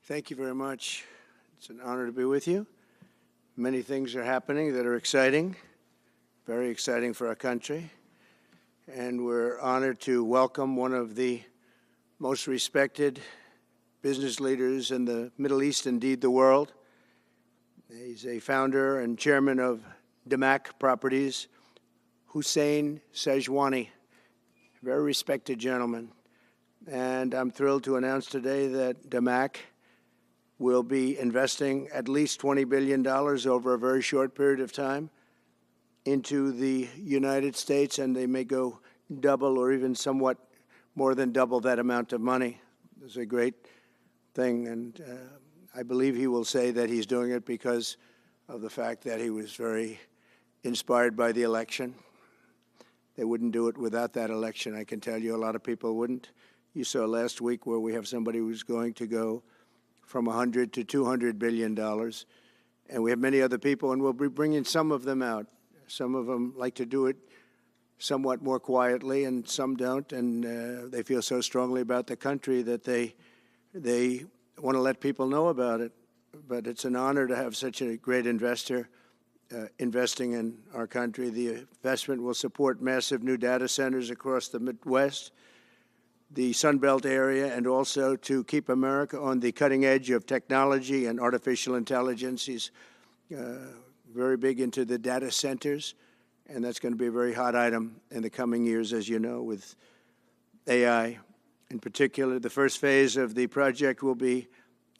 Thank you very much. It's an honor to be with you. Many things are happening that are exciting, very exciting for our country. And we're honored to welcome one of the most respected business leaders in the Middle East, indeed the world. He's a founder and chairman of DAMAC Properties, Hussein Sajwani, a very respected gentleman. And I'm thrilled to announce today that DAMAC will be investing at least $20 billion over a very short period of time into the United States, and they may go double or even somewhat more than double that amount of money. It's a great thing, and I believe he will say that he's doing it because of the fact that he was very inspired by the election. They wouldn't do it without that election, I can tell you. A lot of people wouldn't. You saw last week where we have somebody who's going to go from $100 to $200 billion. And we have many other people, and we'll be bringing some of them out. Some of them like to do it somewhat more quietly, and some don't. And they feel so strongly about the country that they want to let people know about it. But it's an honor to have such a great investor investing in our country. The investment will support massive new data centers across the Midwest, the Sun Belt area, and also to keep America on the cutting edge of technology and artificial intelligence. He's very big into the data centers, and that's going to be a very hot item in the coming years, as you know, with AI. In particular, the first phase of the project will be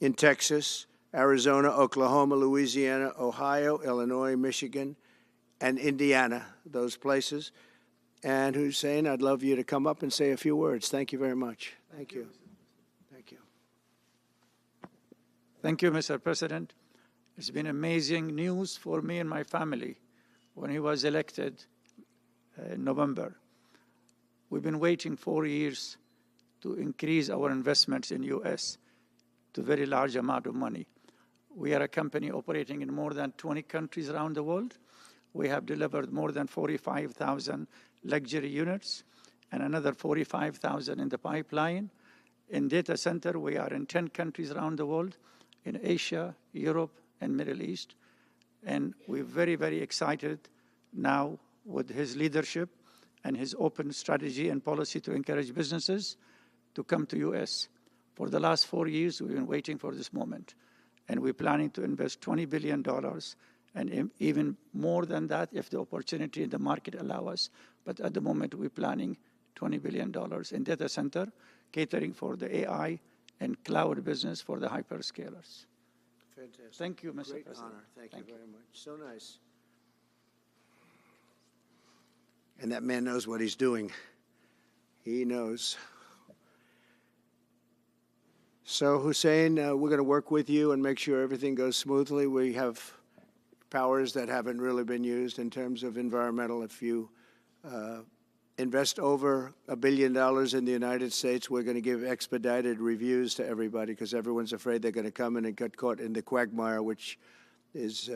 in Texas, Arizona, Oklahoma, Louisiana, Ohio, Illinois, Michigan, and Indiana, those places. And Hussein, I'd love you to come up and say a few words. Thank you very much. Thank you. Thank you. Thank you, Mr. President. It's been amazing news for me and my family when he was elected in November. We've been waiting 4 years to increase our investments in U.S. to a very large amount of money. We are a company operating in more than 20 countries around the world. We have delivered more than 45,000 luxury units and another 45,000 in the pipeline. In data center, we are in 10 countries around the world, in Asia, Europe, and Middle East. And we're very, very excited now with his leadership and his open strategy and policy to encourage businesses to come to U.S. For the last 4 years, we've been waiting for this moment. And we're planning to invest $20 billion and even more than that if the opportunity in the market allow us. But at the moment, we're planning $20 billion in data center, catering for the AI and cloud business for the hyperscalers. Fantastic. Thank you, Mr. Great President. honor. Thank you very much. So nice. And that man knows what he's doing. He knows. So, Hussein, we're going to work with you and make sure everything goes smoothly. We have powers that haven't really been used in terms of environmental. If you invest over $1 billion in the United States, we're going to give expedited reviews to everybody because everyone's afraid they're going to come in and get caught in the quagmire, which is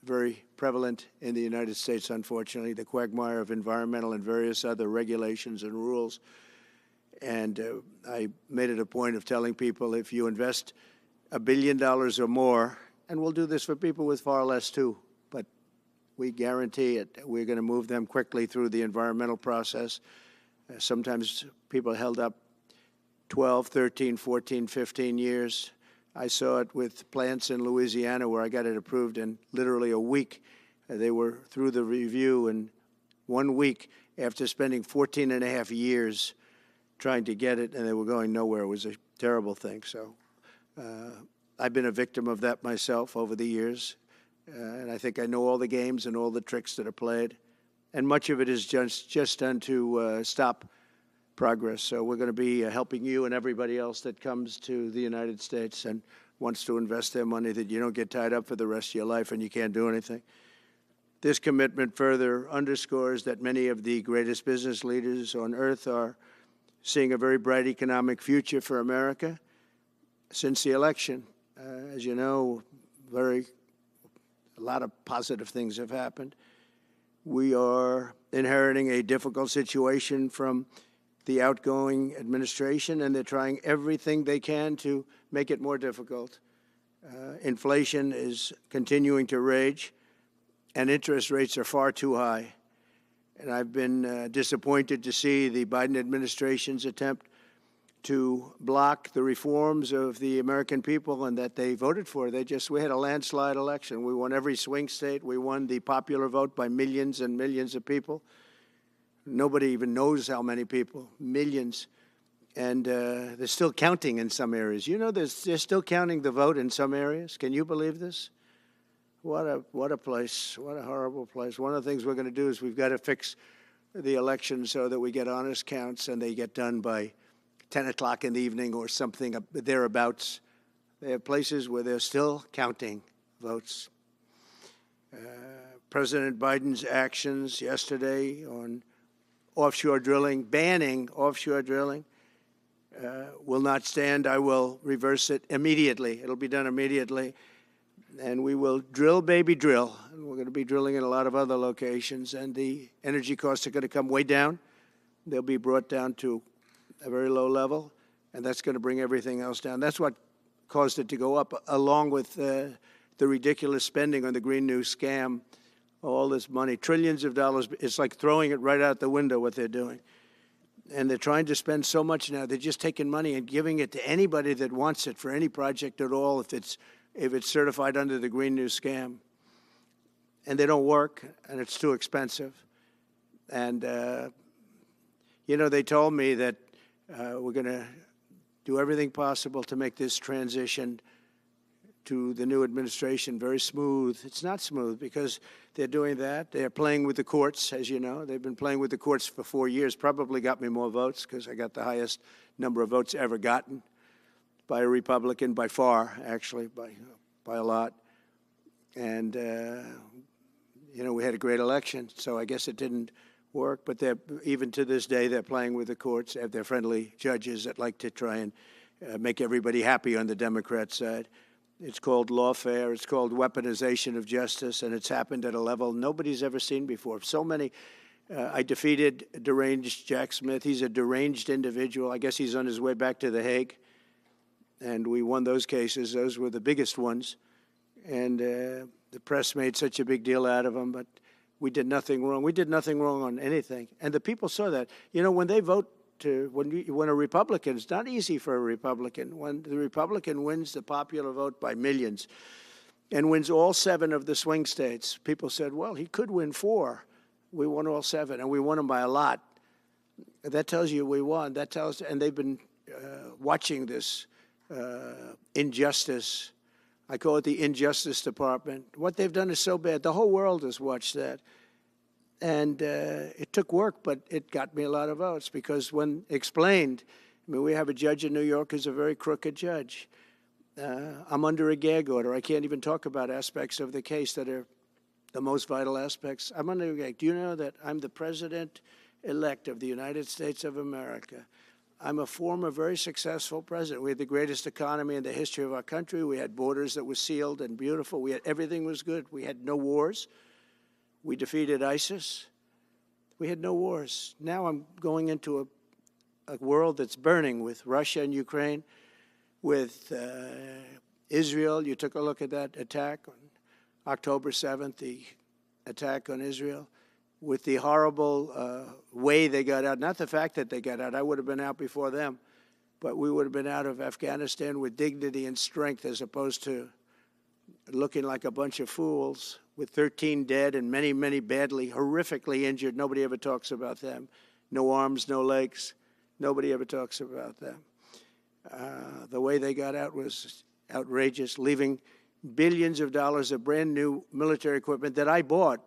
very prevalent in the United States, unfortunately, the quagmire of environmental and various other regulations and rules. And I made it a point of telling people if you invest $1 billion or more, and we'll do this for people with far less too, but we guarantee it. We're going to move them quickly through the environmental process. Sometimes people held up 12, 13, 14, 15 years. I saw it with plants in Louisiana where I got it approved in literally a week. They were through the review in 1 week after spending 14 and a half years trying to get it, and they were going nowhere. It was a terrible thing. So I've been a victim of that myself over the years, and I think I know all the games and all the tricks that are played, and much of it is just done to stop progress. So we're going to be helping you and everybody else that comes to the United States and wants to invest their money, that you don't get tied up for the rest of your life and you can't do anything. This commitment further underscores that many of the greatest business leaders on earth are seeing a very bright economic future for America since the election. As you know, a lot of positive things have happened. We are inheriting a difficult situation from the outgoing administration, and they're trying everything they can to make it more difficult. Inflation is continuing to rage, and interest rates are far too high. And I've been disappointed to see the Biden administration's attempt to block the reforms of the American people and that they voted for. We had a landslide election. We won every swing state. We won the popular vote by millions and millions of people. Nobody even knows how many people, millions. And they're still counting in some areas. You know, they're still counting the vote in some areas. Can you believe this? What a place. What a horrible place. One of the things we're going to do is we've got to fix the election so that we get honest counts and they get done by 10 o'clock in the evening or something thereabouts. They have places where they're still counting votes. President Biden's actions yesterday on offshore drilling, banning offshore drilling, will not stand. I will reverse it immediately. It'll be done immediately. And we will drill, baby, drill. And we're going to be drilling in a lot of other locations. And the energy costs are going to come way down. They'll be brought down to a very low level. And that's going to bring everything else down. That's what caused it to go up, along with the ridiculous spending on the Green New scam. All this money, trillions of dollars. It's like throwing it right out the window, what they're doing. And they're trying to spend so much now. They're just taking money and giving it to anybody that wants it for any project at all if it's certified under the Green New scam. And they don't work, and it's too expensive. And, you know, they told me that we're going to do everything possible to make this transition to the new administration very smooth. It's not smooth because they're doing that. They're playing with the courts, as you know. They've been playing with the courts for 4 years, probably got me more votes because I got the highest number of votes ever gotten by a Republican, by far, actually, by a lot. And, you know, we had a great election, so I guess it didn't work. But even to this day, they're playing with the courts. They have their friendly judges that like to try and make everybody happy on the Democrat side. It's called lawfare. It's called weaponization of justice, and it's happened at a level nobody's ever seen before. So many. I defeated deranged Jack Smith. He's a deranged individual. I guess he's on his way back to The Hague. And we won those cases. Those were the biggest ones. And the press made such a big deal out of them, but we did nothing wrong. We did nothing wrong on anything. And the people saw that. You know, when they vote when a Republican, it's not easy for a Republican. When the Republican wins the popular vote by millions and wins all 7 of the swing states, people said, well, he could win 4. We won all 7, and we won them by a lot. That tells you we won. That tells, and they've been watching this injustice. I call it the Injustice Department. What they've done is so bad. The whole world has watched that. And it took work, but it got me a lot of votes because when explained, I mean, we have a judge in New York who's a very crooked judge. I'm under a gag order. I can't even talk about aspects of the case that are the most vital aspects. I'm under a gag. Do you know that I'm the president-elect of the United States of America? I'm a former very successful president. We had the greatest economy in the history of our country. We had borders that were sealed and beautiful. Everything was good. We had no wars. We defeated ISIS. We had no wars. Now I'm going into a world that's burning with Russia and Ukraine, with Israel. You took a look at that attack on October 7th, the attack on Israel, with the horrible way they got out. Not the fact that they got out. I would have been out before them. But we would have been out of Afghanistan with dignity and strength as opposed to looking like a bunch of fools with 13 dead and many, many badly, horrifically injured. Nobody ever talks about them. No arms, no legs. Nobody ever talks about them. The way they got out was outrageous, leaving billions of dollars of brand new military equipment that I bought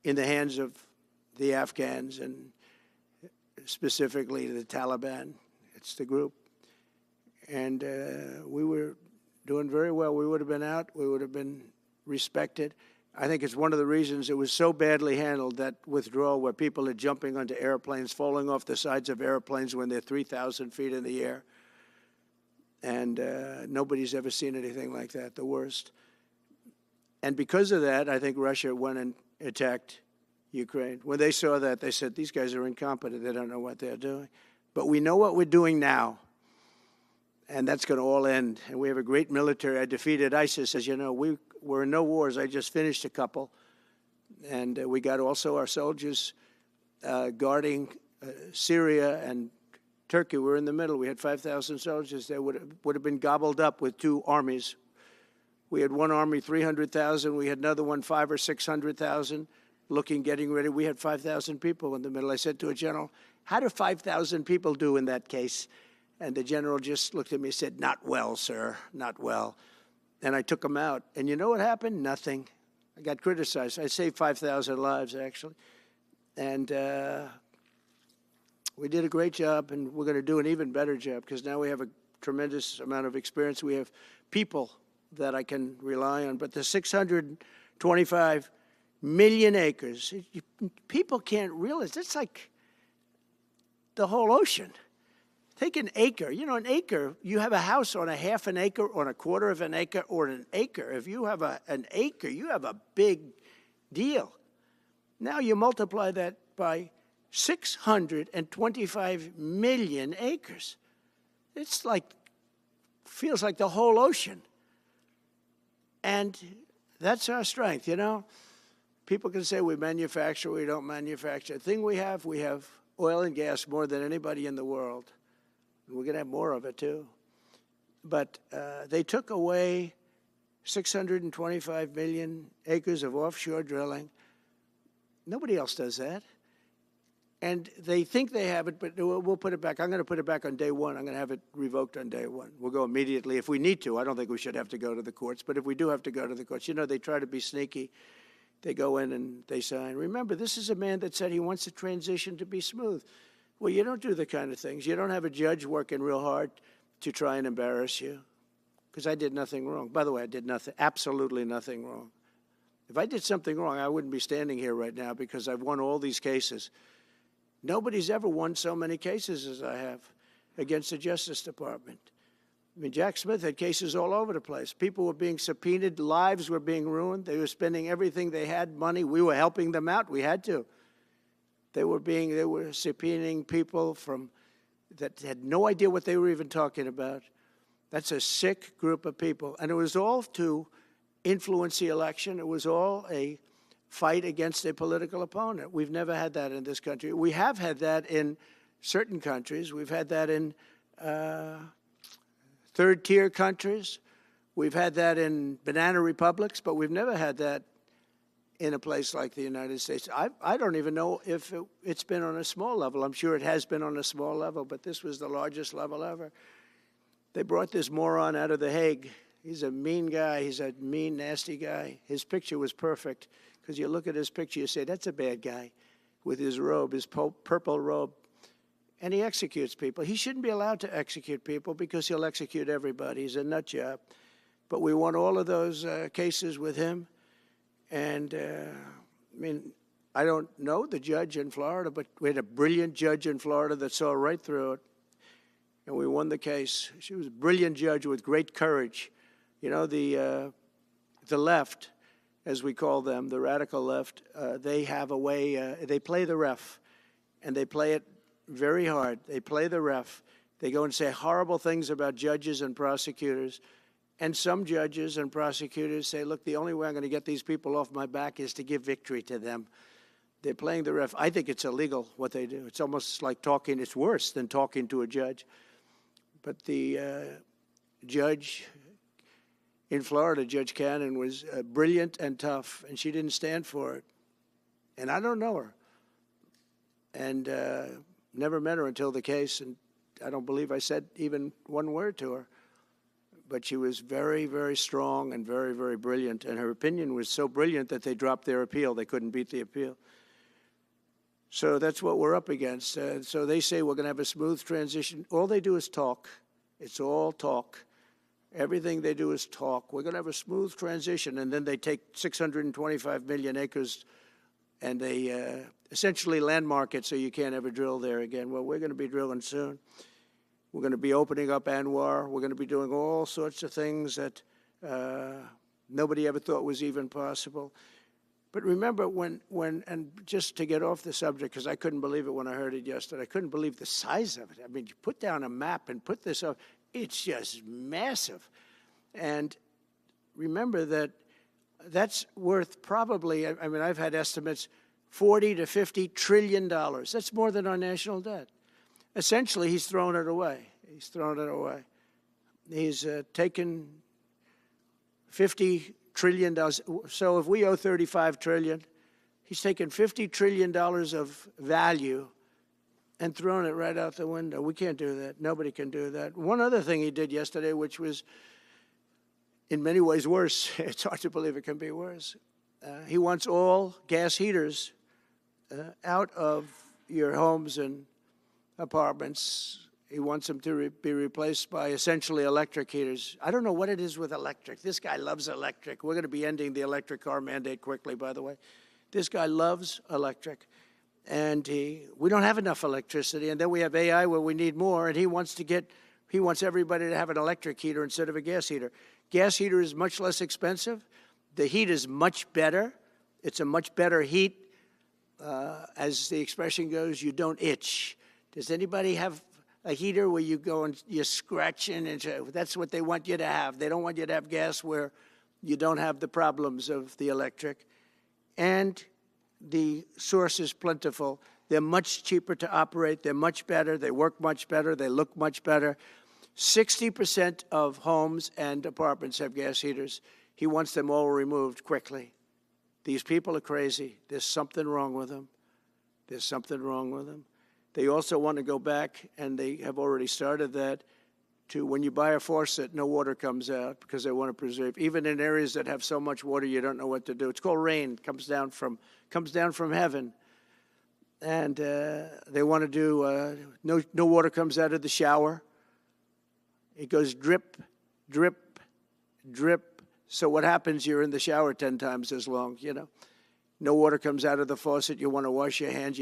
in the hands of the Afghans and specifically the Taliban. It's the group. And we were doing very well. We would have been out. We would have been respected. I think it's one of the reasons it was so badly handled, that withdrawal where people are jumping onto airplanes, falling off the sides of airplanes when they're 3,000 feet in the air. And nobody's ever seen anything like that, the worst. And because of that, I think Russia went and attacked Ukraine. When they saw that, they said, these guys are incompetent. They don't know what they're doing. But we know what we're doing now, and that's going to all end. And we have a great military. I defeated ISIS. As you know, we're in no wars. I just finished a couple. And we got also our soldiers guarding Syria and Turkey. We're in the middle. We had 5,000 soldiers. They would have been gobbled up with two armies. We had one army, 300,000. We had another one, 500,000 or 600,000, getting ready. We had 5,000 people in the middle. I said to a general, how do 5,000 people do in that case? And the general just looked at me and said, not well, sir, not well. And I took him out. And you know what happened? Nothing. I got criticized. I saved 5,000 lives, actually. And we did a great job, and we're going to do an even better job because now we have a tremendous amount of experience. We have people that I can rely on. But the 625 million acres, people can't realize, it's like the whole ocean. Take an acre. You know, an acre, you have a house on a half an acre, on a quarter of an acre, or an acre. If you have an acre, you have a big deal. Now you multiply that by 625 million acres. It's like, feels like the whole ocean. And that's our strength, you know. People can say we manufacture, we don't manufacture. The thing we have oil and gas more than anybody in the world. We're going to have more of it, too. But they took away 625 million acres of offshore drilling. Nobody else does that. And they think they have it, but we'll put it back. I'm going to put it back on day one. I'm going to have it revoked on day one. We'll go immediately if we need to. I don't think we should have to go to the courts. But if we do have to go to the courts, you know, they try to be sneaky. They go in and they sign. Remember, this is a man that said he wants the transition to be smooth. Well, you don't do the kind of things. You don't have a judge working real hard to try and embarrass you, because I did nothing wrong. By the way, I did nothing, absolutely nothing wrong. If I did something wrong, I wouldn't be standing here right now because I've won all these cases. Nobody's ever won so many cases as I have against the Justice Department. I mean, Jack Smith had cases all over the place. People were being subpoenaed. Lives were being ruined. They were spending everything they had, money. We were helping them out. We had to. They were subpoenaing people that had no idea what they were even talking about. That's a sick group of people. And it was all to influence the election. It was all a fight against a political opponent. We've never had that in this country. We have had that in certain countries. We've had that in third-tier countries. We've had that in banana republics, but we've never had that in a place like the United States. I don't even know if it's been on a small level. I'm sure it has been on a small level, but this was the largest level ever. They brought this moron out of The Hague. He's a mean guy. He's a mean, nasty guy. His picture was perfect, because you look at his picture, you say, that's a bad guy with his robe, his purple robe. And he executes people. He shouldn't be allowed to execute people because he'll execute everybody. He's a nut job. But we won all of those cases with him. And, I mean, I don't know the judge in Florida, but we had a brilliant judge in Florida that saw right through it. And we won the case. She was a brilliant judge with great courage. You know, the left, as we call them, the radical left, they have a way, they play the ref, and they play it very hard. They play the ref. They go and say horrible things about judges and prosecutors. And some judges and prosecutors say, look, the only way I'm going to get these people off my back is to give victory to them. They're playing the ref. I think it's illegal what they do. It's almost like talking. It's worse than talking to a judge. But the judge in Florida, Judge Cannon, was brilliant and tough, and she didn't stand for it. And I don't know her. And never met her until the case, and I don't believe I said even one word to her. But she was very, very strong and very, very brilliant. And her opinion was so brilliant that they dropped their appeal. They couldn't beat the appeal. So that's what we're up against. So they say we're going to have a smooth transition. All they do is talk. It's all talk. Everything they do is talk. We're going to have a smooth transition. And then they take 625 million acres and they essentially landmark it so you can't ever drill there again. Well, we're going to be drilling soon. We're going to be opening up Anwar. We're going to be doing all sorts of things that nobody ever thought was even possible. But remember and just to get off the subject, because I couldn't believe it when I heard it yesterday. I couldn't believe the size of it. I mean, you put down a map and put this up, it's just massive. And remember that that's worth probably, I mean, I've had estimates, 40 to 50 trillion dollars. That's more than our national debt. Essentially, he's thrown it away. He's thrown it away. He's taken $50 trillion. So if we owe $35 trillion, he's taken $50 trillion of value and thrown it right out the window. We can't do that. Nobody can do that. One other thing he did yesterday, which was in many ways worse, it's hard to believe it can be worse. He wants all gas heaters out of your homes and apartments. He wants them to be replaced by essentially electric heaters. I don't know what it is with electric. This guy loves electric. We're going to be ending the electric car mandate quickly, by the way. This guy loves electric. And we don't have enough electricity. And then we have AI where we need more. And he wants everybody to have an electric heater instead of a gas heater. Gas heater is much less expensive. The heat is much better. It's a much better heat. As the expression goes, you don't itch. Does anybody have a heater where you go and you're scratching? And that's what they want you to have. They don't want you to have gas where you don't have the problems of the electric. And the source is plentiful. They're much cheaper to operate. They're much better. They work much better. They look much better. 60% of homes and apartments have gas heaters. He wants them all removed quickly. These people are crazy. There's something wrong with them. There's something wrong with them. They also want to go back, and they have already started that, to when you buy a faucet, no water comes out because they want to preserve. Even in areas that have so much water, you don't know what to do. It's called rain. It comes down from heaven. And they want to do, no water comes out of the shower. It goes drip, drip, drip. So what happens, you're in the shower 10 times as long, you know. No water comes out of the faucet. You want to wash your hands.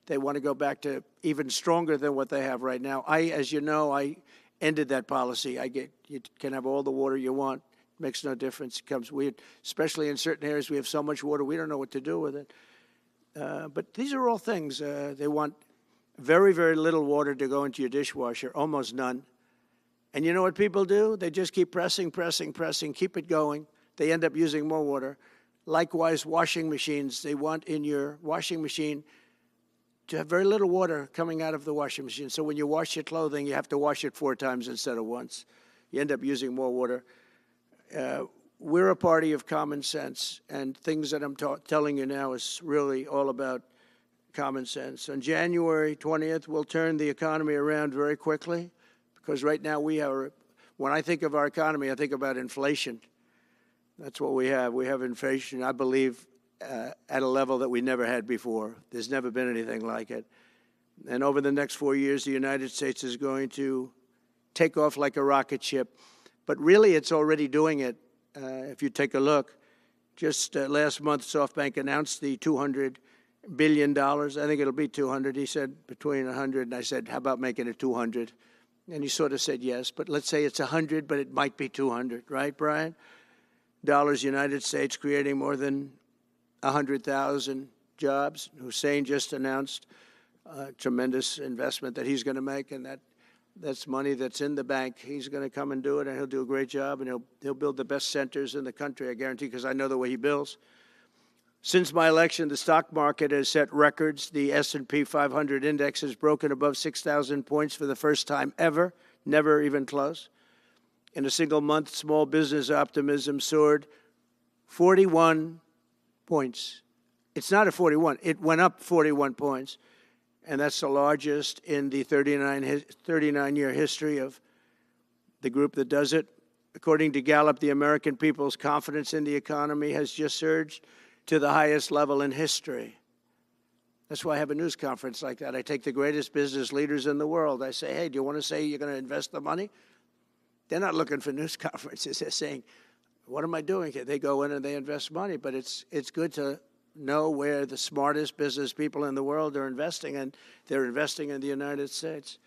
They want to go back to even stronger than what they have right now. As you know, I ended that policy. You can have all the water you want. It makes no difference. It comes weird, especially in certain areas. We have so much water, we don't know what to do with it. But these are all things. They want very, very little water to go into your dishwasher, almost none. And you know what people do? They just keep pressing, keep it going. They end up using more water. Likewise, washing machines. They want in your washing machine to have very little water coming out of the washing machine. So when you wash your clothing, you have to wash it 4 times instead of once. You end up using more water. We're a party of common sense, and things that I'm telling you now is really all about common sense. On January 20th, we'll turn the economy around very quickly, because right now when I think of our economy, I think about inflation. That's what we have. We have inflation, I believe, at a level that we never had before. There's never been anything like it. And over the next 4 years, the United States is going to take off like a rocket ship. But really, it's already doing it. If you take a look, just last month, SoftBank announced the $200 billion. I think it'll be 200. He said between 100, and I said, how about making it 200? And he sort of said yes, but let's say it's 100, but it might be 200, right, Brian? Dollars, United States, creating more than 100,000 jobs. Hussein just announced a tremendous investment that he's going to make, and that's money that's in the bank. He's going to come and do it, and he'll do a great job, and he'll build the best centers in the country, I guarantee, because I know the way he builds. Since my election, the stock market has set records. The S&P 500 index has broken above 6,000 points for the first time ever, never even close. In a single month, small business optimism soared 41 points. It's not a 41. It went up 41 points. And that's the largest in the 39-year history of the group that does it. According to Gallup, the American people's confidence in the economy has just surged to the highest level in history. That's why I have a news conference like that. I take the greatest business leaders in the world. I say, hey, do you want to say you're going to invest the money? They're not looking for news conferences. They're saying, what am I doing here? They go in and they invest money, but it's good to know where the smartest business people in the world are investing, and they're investing in the United States.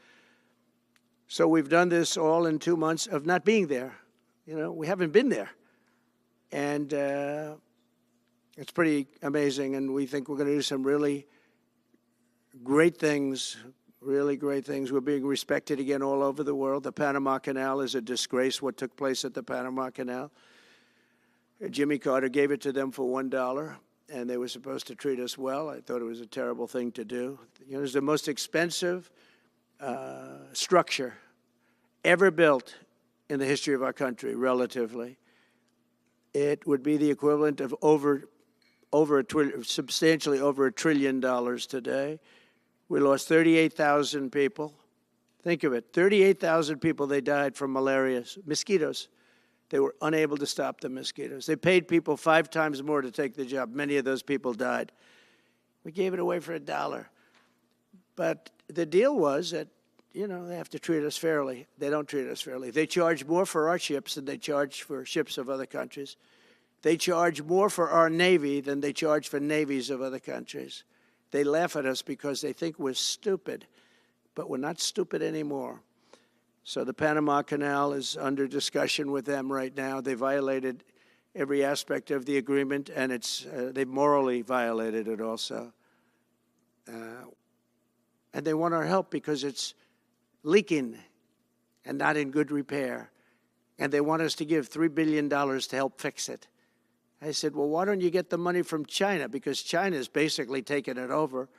So we've done this all in 2 months of not being there. You know, we haven't been there. And It's pretty amazing, and we think we're going to do some really great things, really great things. We're being respected again all over the world. The Panama Canal is a disgrace, what took place at the Panama Canal. Jimmy Carter gave it to them for $1, and they were supposed to treat us well. I thought it was a terrible thing to do. You know, it was the most expensive structure ever built in the history of our country, relatively. It would be the equivalent of substantially over $1 trillion today. We lost 38,000 people. Think of it, 38,000 people, they died from malaria, mosquitoes. They were unable to stop the mosquitoes. They paid people 5 times more to take the job. Many of those people died. We gave it away for $1. But the deal was that, you know, they have to treat us fairly. They don't treat us fairly. They charge more for our ships than they charge for ships of other countries. They charge more for our Navy than they charge for navies of other countries. They laugh at us because they think we're stupid, but we're not stupid anymore. So the Panama Canal is under discussion with them right now. They violated every aspect of the agreement, and they morally violated it also. And they want our help because it's leaking and not in good repair. And they want us to give $3 billion to help fix it. I said, well, why don't you get the money from China? Because China's basically taken it over.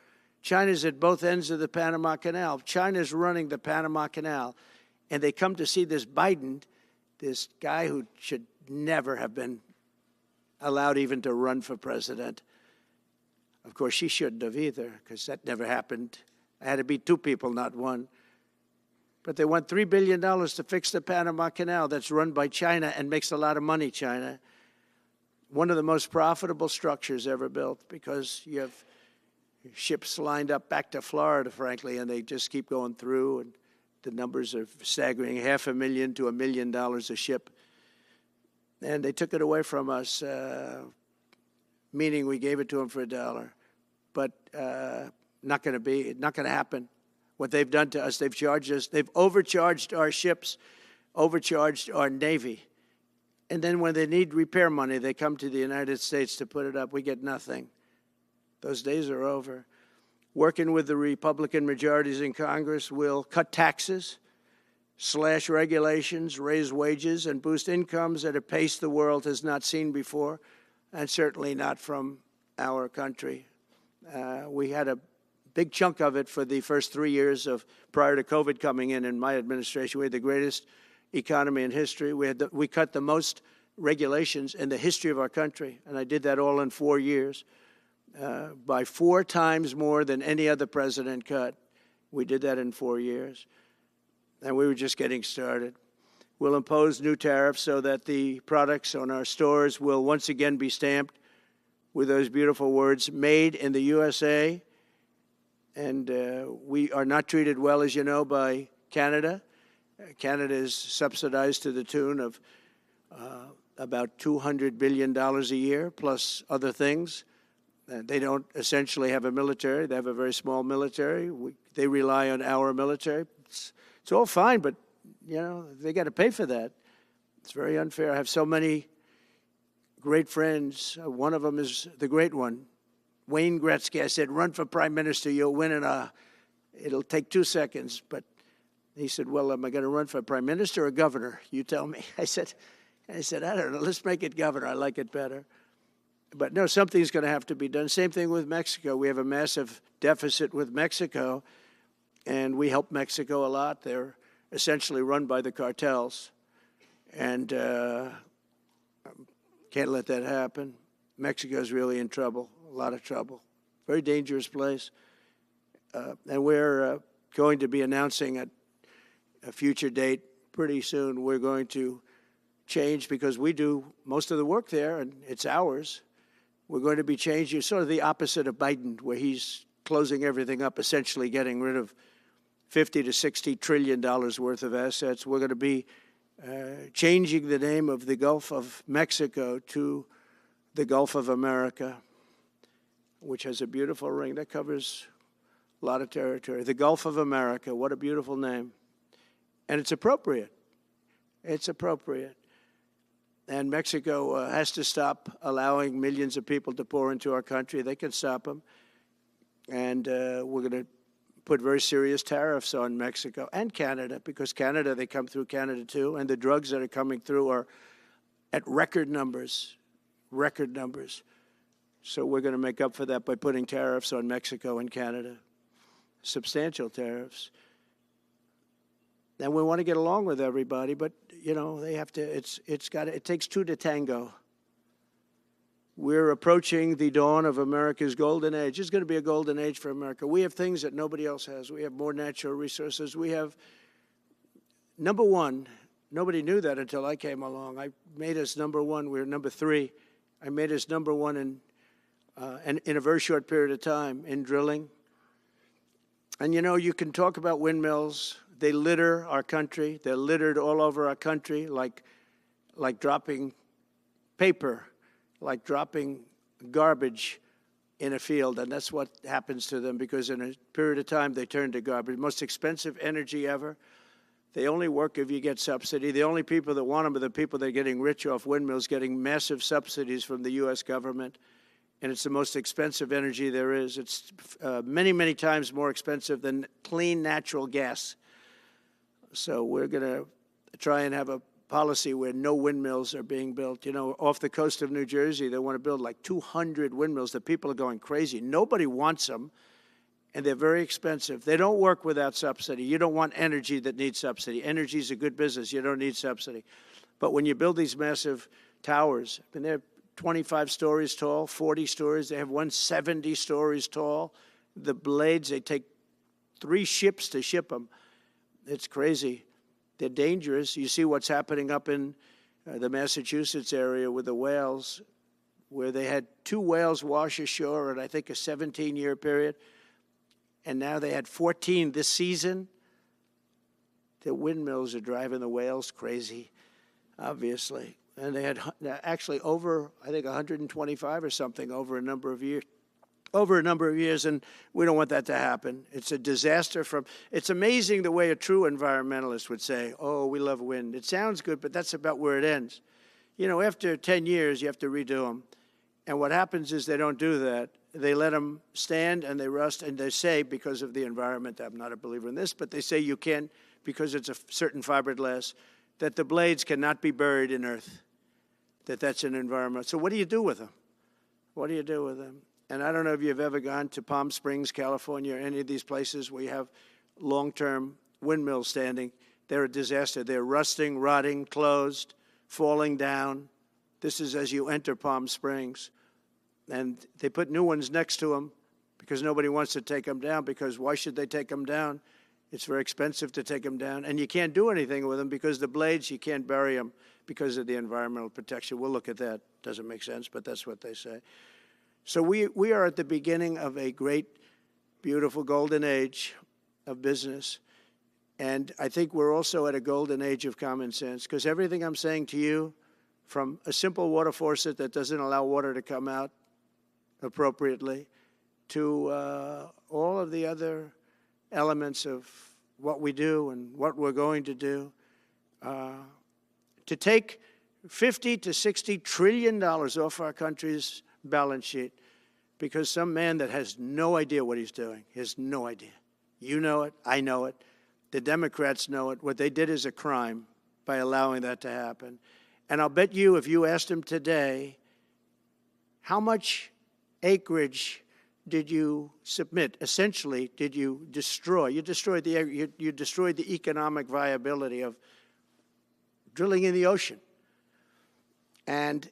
China's at both ends of the Panama Canal. China's running the Panama Canal. And they come to see this Biden, this guy who should never have been allowed even to run for president. Of course, she shouldn't have either, because that never happened. I had to be 2 people, not 1. But they want $3 billion to fix the Panama Canal that's run by China and makes a lot of money, China. One of the most profitable structures ever built, because you have ships lined up back to Florida, frankly, and they just keep going through, and the numbers are staggering, $500,000 to $1 million a ship. And they took it away from us, meaning we gave it to them for $1. But not going to happen. What they've done to us, they've overcharged our ships, overcharged our Navy. And then when they need repair money, they come to the United States to put it up. We get nothing. Those days are over. Working with the Republican majorities in Congress, we'll cut taxes, slash regulations, raise wages, and boost incomes at a pace the world has not seen before, and certainly not from our country. We had a big chunk of it for the first 3 years prior to COVID coming in my administration. We had the greatest economy in history. We cut the most regulations in the history of our country, and I did that all in 4 years, by 4 times more than any other president cut. We did that in 4 years, and we were just getting started. We'll impose new tariffs so that the products on our stores will once again be stamped with those beautiful words, made in the USA. And we are not treated well, as you know, by Canada. Canada is subsidized to the tune of about $200 billion a year, plus other things. They don't essentially have a military. They have a very small military. They rely on our military. It's all fine, but, you know, they got to pay for that. It's very unfair. I have so many great friends. One of them is the great one, Wayne Gretzky. I said, run for prime minister. You'll win it'll take 2 seconds. But he said, well, am I going to run for prime minister or governor? You tell me. I said, I don't know. Let's make it governor. I like it better. But no, something's going to have to be done. Same thing with Mexico. We have a massive deficit with Mexico, and we help Mexico a lot. They're essentially run by the cartels, and can't let that happen. Mexico's really in trouble, a lot of trouble. Very dangerous place. And we're going to be announcing at a future date pretty soon. We're going to change, because we do most of the work there, and it's ours. We're going to be changing, sort of the opposite of Biden, where he's closing everything up, essentially getting rid of $50 to $60 trillion worth of assets. We're going to be changing the name of the Gulf of Mexico to the Gulf of America, which has a beautiful ring that covers a lot of territory. The Gulf of America, what a beautiful name. And it's appropriate. It's appropriate. And Mexico has to stop allowing millions of people to pour into our country. They can stop them. And we're going to put very serious tariffs on Mexico and Canada, because Canada, they come through Canada too, and the drugs that are coming through are at record numbers, record numbers. So we're going to make up for that by putting tariffs on Mexico and Canada, substantial tariffs. And we want to get along with everybody, but, you know, they have to, it takes two to tango. We're approaching the dawn of America's golden age. It's going to be a golden age for America. We have things that nobody else has. We have more natural resources. We have, number one, nobody knew that until I came along. I made us number one. We were number three. I made us number one in a very short period of time in drilling. And, you know, you can talk about windmills. They litter our country. They're littered all over our country like dropping paper, like dropping garbage in a field, and that's what happens to them, because in a period of time they turn to garbage. Most expensive energy ever. They only work if you get subsidy. The only people that want them are the people that are getting rich off windmills, getting massive subsidies from the U.S. government, and it's the most expensive energy there is. It's many, many times more expensive than clean natural gas. So we're going to try and have a policy where no windmills are being built. You know, off the coast of New Jersey, they want to build like 200 windmills. The people are going crazy. Nobody wants them, and they're very expensive. They don't work without subsidy. You don't want energy that needs subsidy. Energy is a good business. You don't need subsidy. But when you build these massive towers, I mean, they're 25 stories tall, 40 stories. They have one 70 stories tall. The blades, they take 3 ships to ship them. It's crazy. They're dangerous. You see what's happening up in the Massachusetts area with the whales, where they had 2 whales wash ashore in, I think, a 17-year period, and now they had 14 this season. The windmills are driving the whales crazy, obviously. And they had actually over, I think, 125 or something over a number of years. And we don't want that to happen. It's a disaster it's amazing the way a true environmentalist would say, oh, we love wind. It sounds good, but that's about where it ends. You know, after 10 years, you have to redo them. And what happens is they don't do that. They let them stand and they rust, and they say, because of the environment, I'm not a believer in this, but they say you can't, because it's a certain fiberglass, that the blades cannot be buried in earth, that's an environment. So what do you do with them? What do you do with them? And I don't know if you've ever gone to Palm Springs, California, or any of these places where you have long-term windmills standing. They're a disaster. They're rusting, rotting, closed, falling down. This is as you enter Palm Springs. And they put new ones next to them because nobody wants to take them down, because why should they take them down? It's very expensive to take them down. And you can't do anything with them because the blades, you can't bury them because of the environmental protection. We'll look at that. Doesn't make sense, but that's what they say. So we are at the beginning of a great, beautiful golden age of business. And I think we're also at a golden age of common sense, because everything I'm saying to you, from a simple water faucet that doesn't allow water to come out appropriately, to all of the other elements of what we do and what we're going to do, to take $50 to $60 trillion off our country's balance sheet because some man that has no idea what he's doing, he has no idea. You know it, I know it, the Democrats know it. What they did is a crime by allowing that to happen. And I'll bet you, if you asked him today, how much acreage did you submit? Essentially, did you destroy? You destroyed the economic viability of drilling in the ocean. And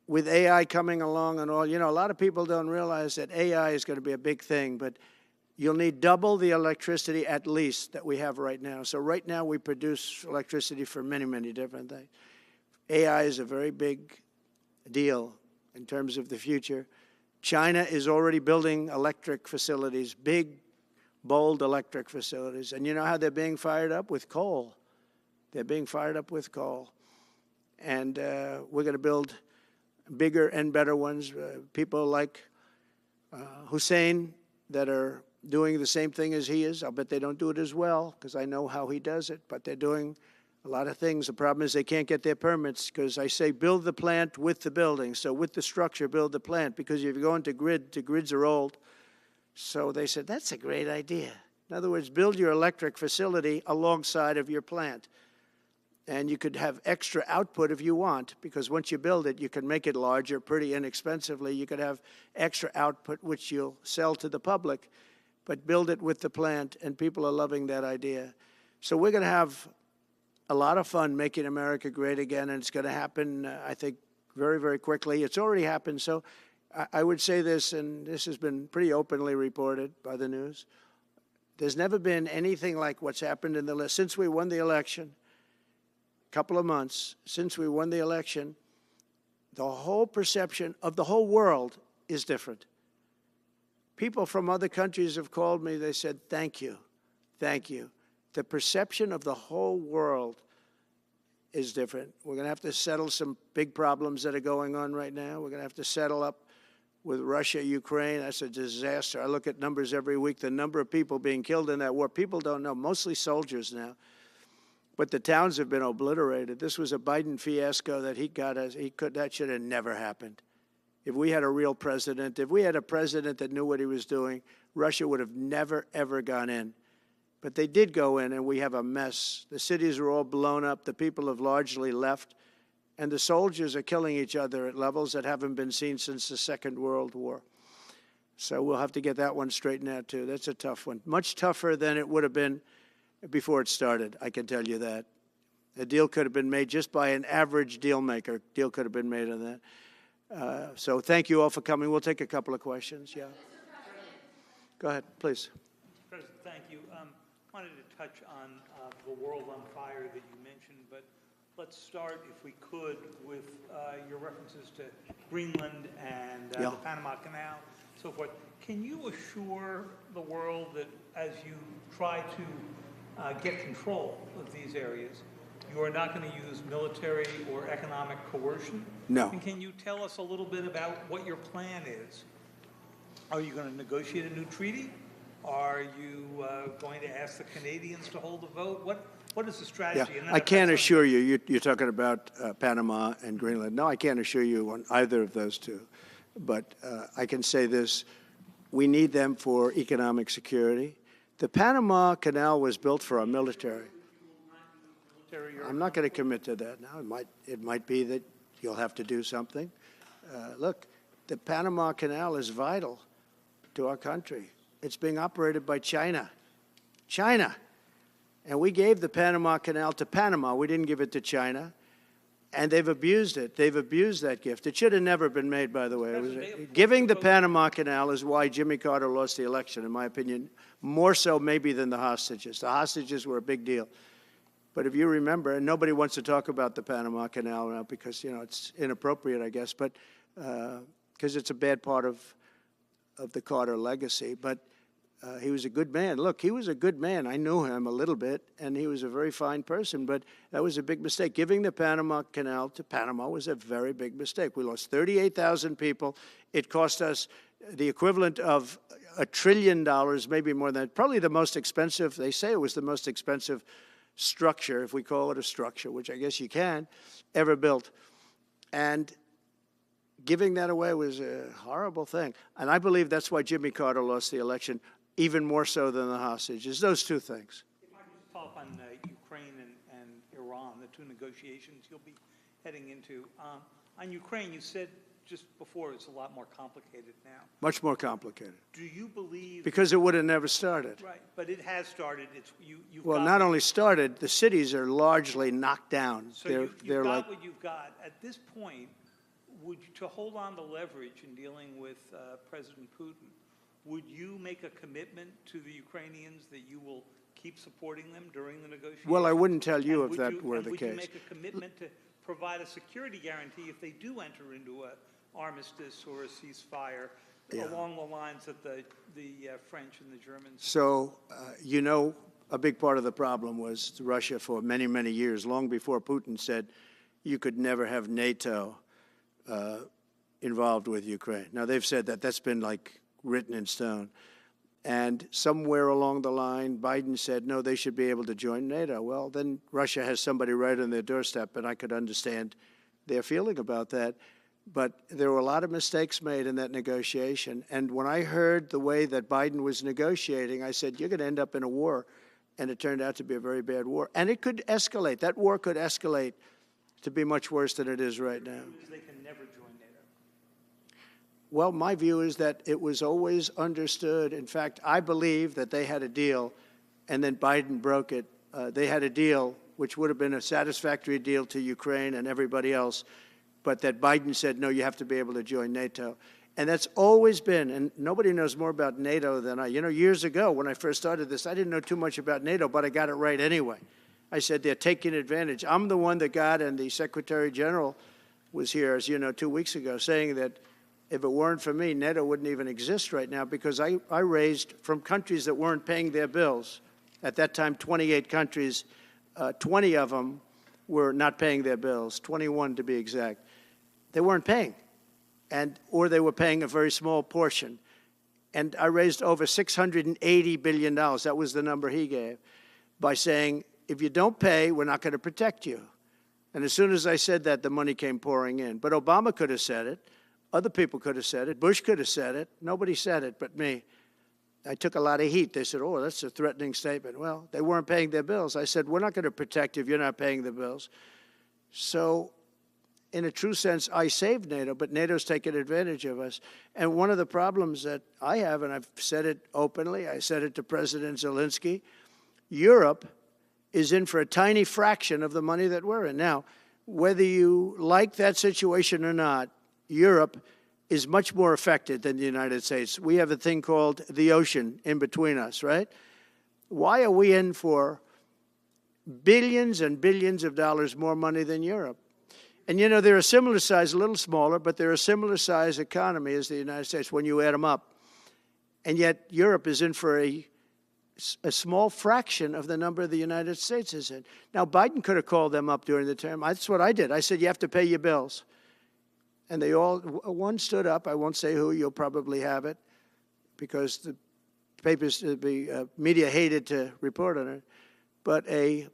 with AI coming along and all, you know, a lot of people don't realize that AI is going to be a big thing, but you'll need double the electricity at least that we have right now. So right now we produce electricity for many, many different things. AI is a very big deal in terms of the future. China is already building electric facilities, big, bold electric facilities. And you know how they're being fired up? With coal. They're being fired up with coal. And we're going to build bigger and better ones. People like Hussein that are doing the same thing as he is. I'll bet they don't do it as well because I know how he does it, but they're doing A lot of things, the problem is they can't get their permits because I say build the plant with the building. So with the structure, build the plant, because if you go into grid, the grids are old. So they said, that's a great idea. In other words, build your electric facility alongside of your plant. And you could have extra output if you want, because once you build it, you can make it larger pretty inexpensively. You could have extra output, which you'll sell to the public, but build it with the plant, and people are loving that idea. So we're going to have a lot of fun making America great again, and it's going to happen, I think, very, very quickly. It's already happened. So I would say this, and this has been pretty openly reported by the news. There's never been anything like what's happened in the list. Since we won the election, a couple of months, since we won the election, the whole perception of the whole world is different. People from other countries have called me. They said, thank you, thank you. The perception of the whole world is different. We're going to have to settle some big problems that are going on right now. We're going to have to settle up with Russia, Ukraine. That's a disaster. I look at numbers every week, the number of people being killed in that war. People don't know, mostly soldiers now. But the towns have been obliterated. This was a Biden fiasco that that should have never happened. If we had a real president, if we had a president that knew what he was doing, Russia would have never, ever gone in. But they did go in, and we have a mess. The cities are all blown up. The people have largely left. And the soldiers are killing each other at levels that haven't been seen since the Second World War. So we'll have to get that one straightened out, too. That's a tough one. Much tougher than it would have been before it started, I can tell you that. A deal could have been made just by an average deal maker. Deal could have been made on that. So thank you all for coming. We'll take a couple of questions. Yeah. Go ahead, please. President, thank you. Wanted to touch on the world on fire that you mentioned, but let's start, if we could, with your references to Greenland and the Panama Canal, so forth. Can you assure the world that as you try to get control of these areas, you are not going to use military or economic coercion? No. And can you tell us a little bit about what your plan is? Are you going to negotiate a new treaty? Are you going to ask the Canadians to hold a vote? What is the strategy? Yeah, I can't assure you, you're talking about Panama and Greenland. No, I can't assure you on either of those two. But I can say this, we need them for economic security. The Panama Canal was built for our military. I'm not going to commit to that now. It might be that you'll have to do something. Look, the Panama Canal is vital to our country. It's being operated by China. China. And we gave the Panama Canal to Panama. We didn't give it to China. And they've abused it. They've abused that gift. It should have never been made, by the way. Giving the Panama Canal is why Jimmy Carter lost the election, in my opinion, more so maybe than the hostages. The hostages were a big deal. But if you remember, and nobody wants to talk about the Panama Canal now because, you know, it's inappropriate, I guess, but because it's a bad part of the Carter legacy. But he was a good man. Look, he was a good man. I knew him a little bit, and he was a very fine person, but that was a big mistake. Giving the Panama Canal to Panama was a very big mistake. We lost 38,000 people. It cost us the equivalent of $1 trillion, maybe more than that. Probably the most expensive, they say it was the most expensive structure, if we call it a structure, which I guess you can, ever built. And giving that away was a horrible thing. And I believe that's why Jimmy Carter lost the election, even more so than the hostages. Those two things. If I could just follow up on Ukraine and Iran, the two negotiations you'll be heading into. On Ukraine, you said just before it's a lot more complicated now. Much more complicated. Do you believe... Because it would have never started. Right, but it has started. Well, not only started, the cities are largely knocked down. So you've got what you've got. At this point, to hold on to leverage in dealing with President Putin, would you make a commitment to the Ukrainians that you will keep supporting them during the negotiations? Well, I wouldn't tell you if that were the case. Would you make a commitment to provide a security guarantee if they do enter into an armistice or a ceasefire along the lines that the French and the Germans? So, you know, a big part of the problem was Russia for many, many years, long before Putin said you could never have NATO involved with Ukraine. Now, they've said that. That's been like written in stone. And somewhere along the line, Biden said, no, they should be able to join NATO. Well, then Russia has somebody right on their doorstep, and I could understand their feeling about that. But there were a lot of mistakes made in that negotiation. And when I heard the way that Biden was negotiating, I said, you're going to end up in a war. And it turned out to be a very bad war. And it could escalate. That war could escalate to be much worse than it is right now. They can never join NATO. Well, my view is that it was always understood. In fact, I believe that they had a deal, and then Biden broke it. They had a deal which would have been a satisfactory deal to Ukraine and everybody else, but that Biden said, no, you have to be able to join NATO. And that's always been, and nobody knows more about NATO than I. You know, years ago when I first started this, I didn't know too much about NATO, but I got it right anyway. I said they're taking advantage. I'm the one that got, and the Secretary General was here, as you know, 2 weeks ago, saying that if it weren't for me, NATO wouldn't even exist right now, because I raised from countries that weren't paying their bills. At that time, 28 countries, 20 of them were not paying their bills, 21 to be exact. They weren't paying. Or they were paying a very small portion. And I raised over $680 billion, that was the number he gave, by saying, if you don't pay, we're not going to protect you. And as soon as I said that, the money came pouring in. But Obama could have said it. Other people could have said it. Bush could have said it. Nobody said it but me. I took a lot of heat. They said, oh, that's a threatening statement. Well, they weren't paying their bills. I said, we're not going to protect you if you're not paying the bills. So in a true sense, I saved NATO, but NATO's taken advantage of us. And one of the problems that I have, and I've said it openly, I said it to President Zelensky, Europe is in for a tiny fraction of the money that we're in. Now, whether you like that situation or not, Europe is much more affected than the United States. We have a thing called the ocean in between us, right? Why are we in for billions and billions of dollars more money than Europe? And, you know, they're a similar size, a little smaller, but they're a similar size economy as the United States when you add them up. And yet Europe is in for a small fraction of the number the United States is in. Now, Biden could have called them up during the term. That's what I did. I said, you have to pay your bills. And they all, one stood up. I won't say who. You'll probably have it because the papers, the media hated to report on it. But a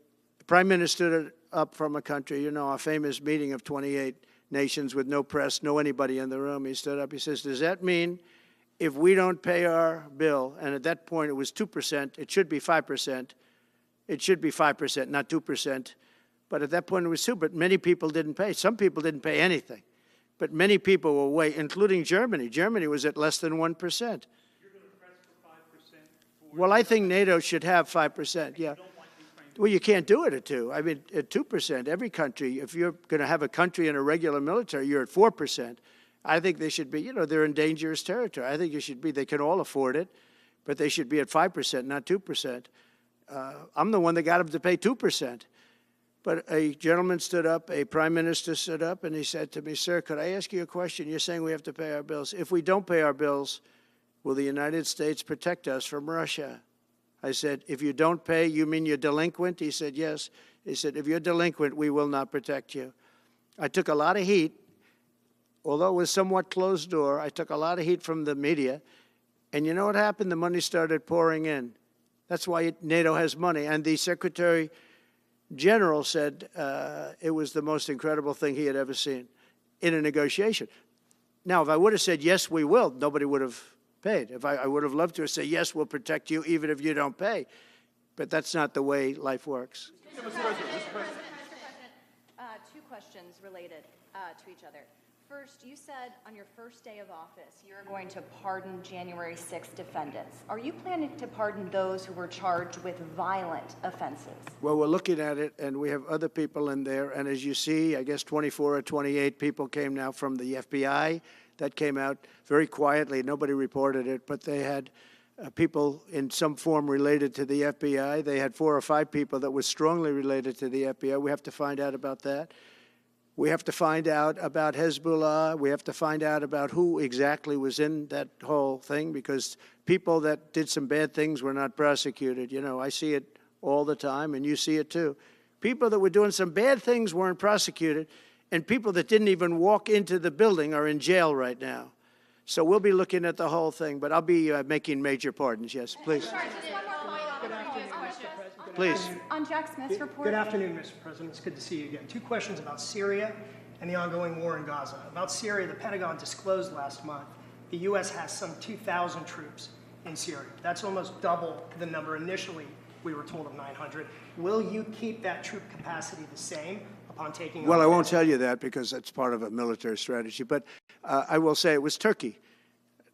prime minister stood up from a country, you know, our famous meeting of 28 nations with no press, no anybody in the room. He stood up. He says, does that mean if we don't pay our bill, and at that point it was 2%, it should be 5%. It should be 5%, not 2%. But at that point it was 2%, but many people didn't pay. Some people didn't pay anything. But many people were way, including Germany. Germany was at less than 1%. You're going to press for 5%? Well, I think NATO should have 5%, yeah. Well, you can't do it at 2%. I mean, at 2%, every country, if you're going to have a country in a regular military, you're at 4%. I think they should be, you know, they're in dangerous territory. I think it should be, they can all afford it, but they should be at 5%, not 2%. I'm the one that got them to pay 2%. But a gentleman stood up, a prime minister stood up, and he said to me, sir, could I ask you a question? You're saying we have to pay our bills. If we don't pay our bills, will the United States protect us from Russia? I said, if you don't pay, you mean you're delinquent? He said, yes. He said, if you're delinquent, we will not protect you. I took a lot of heat. Although it was somewhat closed door, I took a lot of heat from the media. And you know what happened? The money started pouring in. That's why NATO has money. And the Secretary General said it was the most incredible thing he had ever seen in a negotiation. Now, if I would have said, yes, we will, nobody would have paid. If I would have loved to say, yes, we'll protect you even if you don't pay. But that's not the way life works. Mr. President, two questions related to each other. First, you said on your first day of office you're going to pardon January 6th defendants. Are you planning to pardon those who were charged with violent offenses? Well, we're looking at it, and we have other people in there. And as you see, I guess 24 or 28 people came now from the FBI. That came out very quietly. Nobody reported it, but they had people in some form related to the FBI. They had 4 or 5 people that were strongly related to the FBI. We have to find out about that. We have to find out about Hezbollah. We have to find out about who exactly was in that whole thing, because people that did some bad things were not prosecuted. You know, I see it all the time, and you see it too. People that were doing some bad things weren't prosecuted, and people that didn't even walk into the building are in jail right now. So we'll be looking at the whole thing, but I'll be making major pardons. Yes, please. Please. On Jack Smith's report. Good afternoon, Mr. President. It's good to see you again. Two questions about Syria and the ongoing war in Gaza. About Syria, the Pentagon disclosed last month the U.S. has some 2,000 troops in Syria. That's almost double the number initially we were told of 900. Will you keep that troop capacity the same upon taking over? Well, I won't tell you that because that's part of a military strategy, but I will say it was Turkey.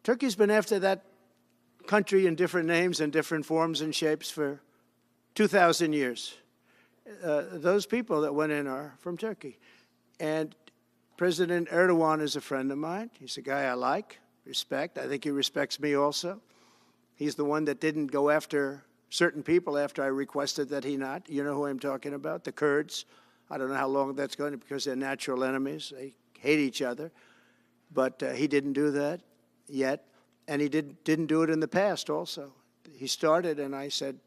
Turkey's been after that country in different names and different forms and shapes for 2,000 years. Those people that went in are from Turkey. And President Erdogan is a friend of mine. He's a guy I like, respect. I think he respects me also. He's the one that didn't go after certain people after I requested that he not. You know who I'm talking about, the Kurds. I don't know how long that's going to, because they're natural enemies. They hate each other. But he didn't do that yet. And he didn't do it in the past also. He started, and I said,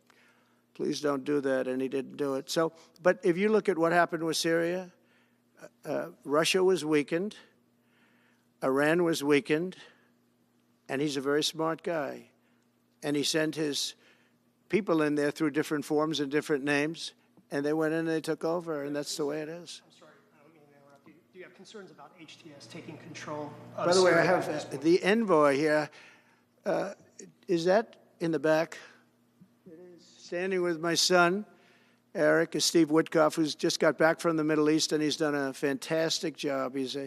please don't do that, and he didn't do it. So, but if you look at what happened with Syria, Russia was weakened, Iran was weakened, and he's a very smart guy. And he sent his people in there through different forms and different names, and they went in and they took over, and that's the way it is. I'm sorry, I don't mean to interrupt you. Do you have concerns about HTS taking control of By the way, I Syria at this have point? the envoy here. Is that in the back? Standing with my son, Eric, is Steve Witkoff, who's just got back from the Middle East, and he's done a fantastic job. He's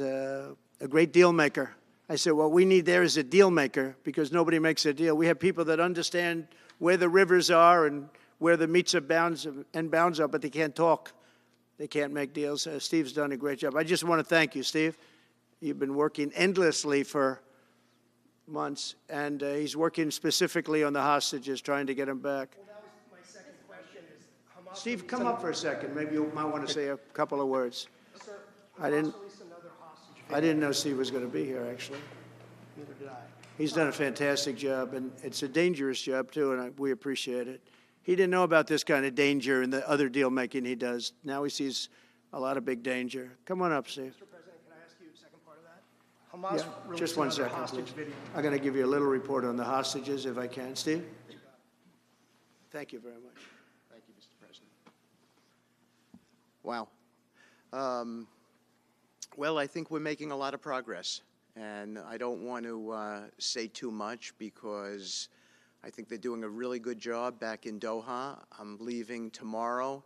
a great deal maker. I said, what we need there is a deal maker, because nobody makes a deal. We have people that understand where the rivers are and where the meets and bounds are, but they can't talk. They can't make deals. Steve's done a great job. I just want to thank you, Steve. You've been working endlessly for months, and he's working specifically on the hostages, trying to get them back. Well, that was my second question. Is Hamas Steve, released come up for a second. Maybe you might want to say a couple of words. Sir, I didn't- Hamas released another hostage I didn't know Steve was going to be here, actually. Neither did I. He's done a fantastic job, and it's a dangerous job, too, and we appreciate it. He didn't know about this kind of danger and the other deal-making he does. Now he sees a lot of big danger. Come on up, Steve. Mr. President, can I ask you a second part of that? Hamas Yeah, released just one another second, hostage please. video. I'm going to give you a little report on the hostages, if I can. Steve? Thank you very much. Thank you, Mr. President. Wow. Well, I think we're making a lot of progress, and I don't want to say too much because I think they're doing a really good job back in Doha. I'm leaving tomorrow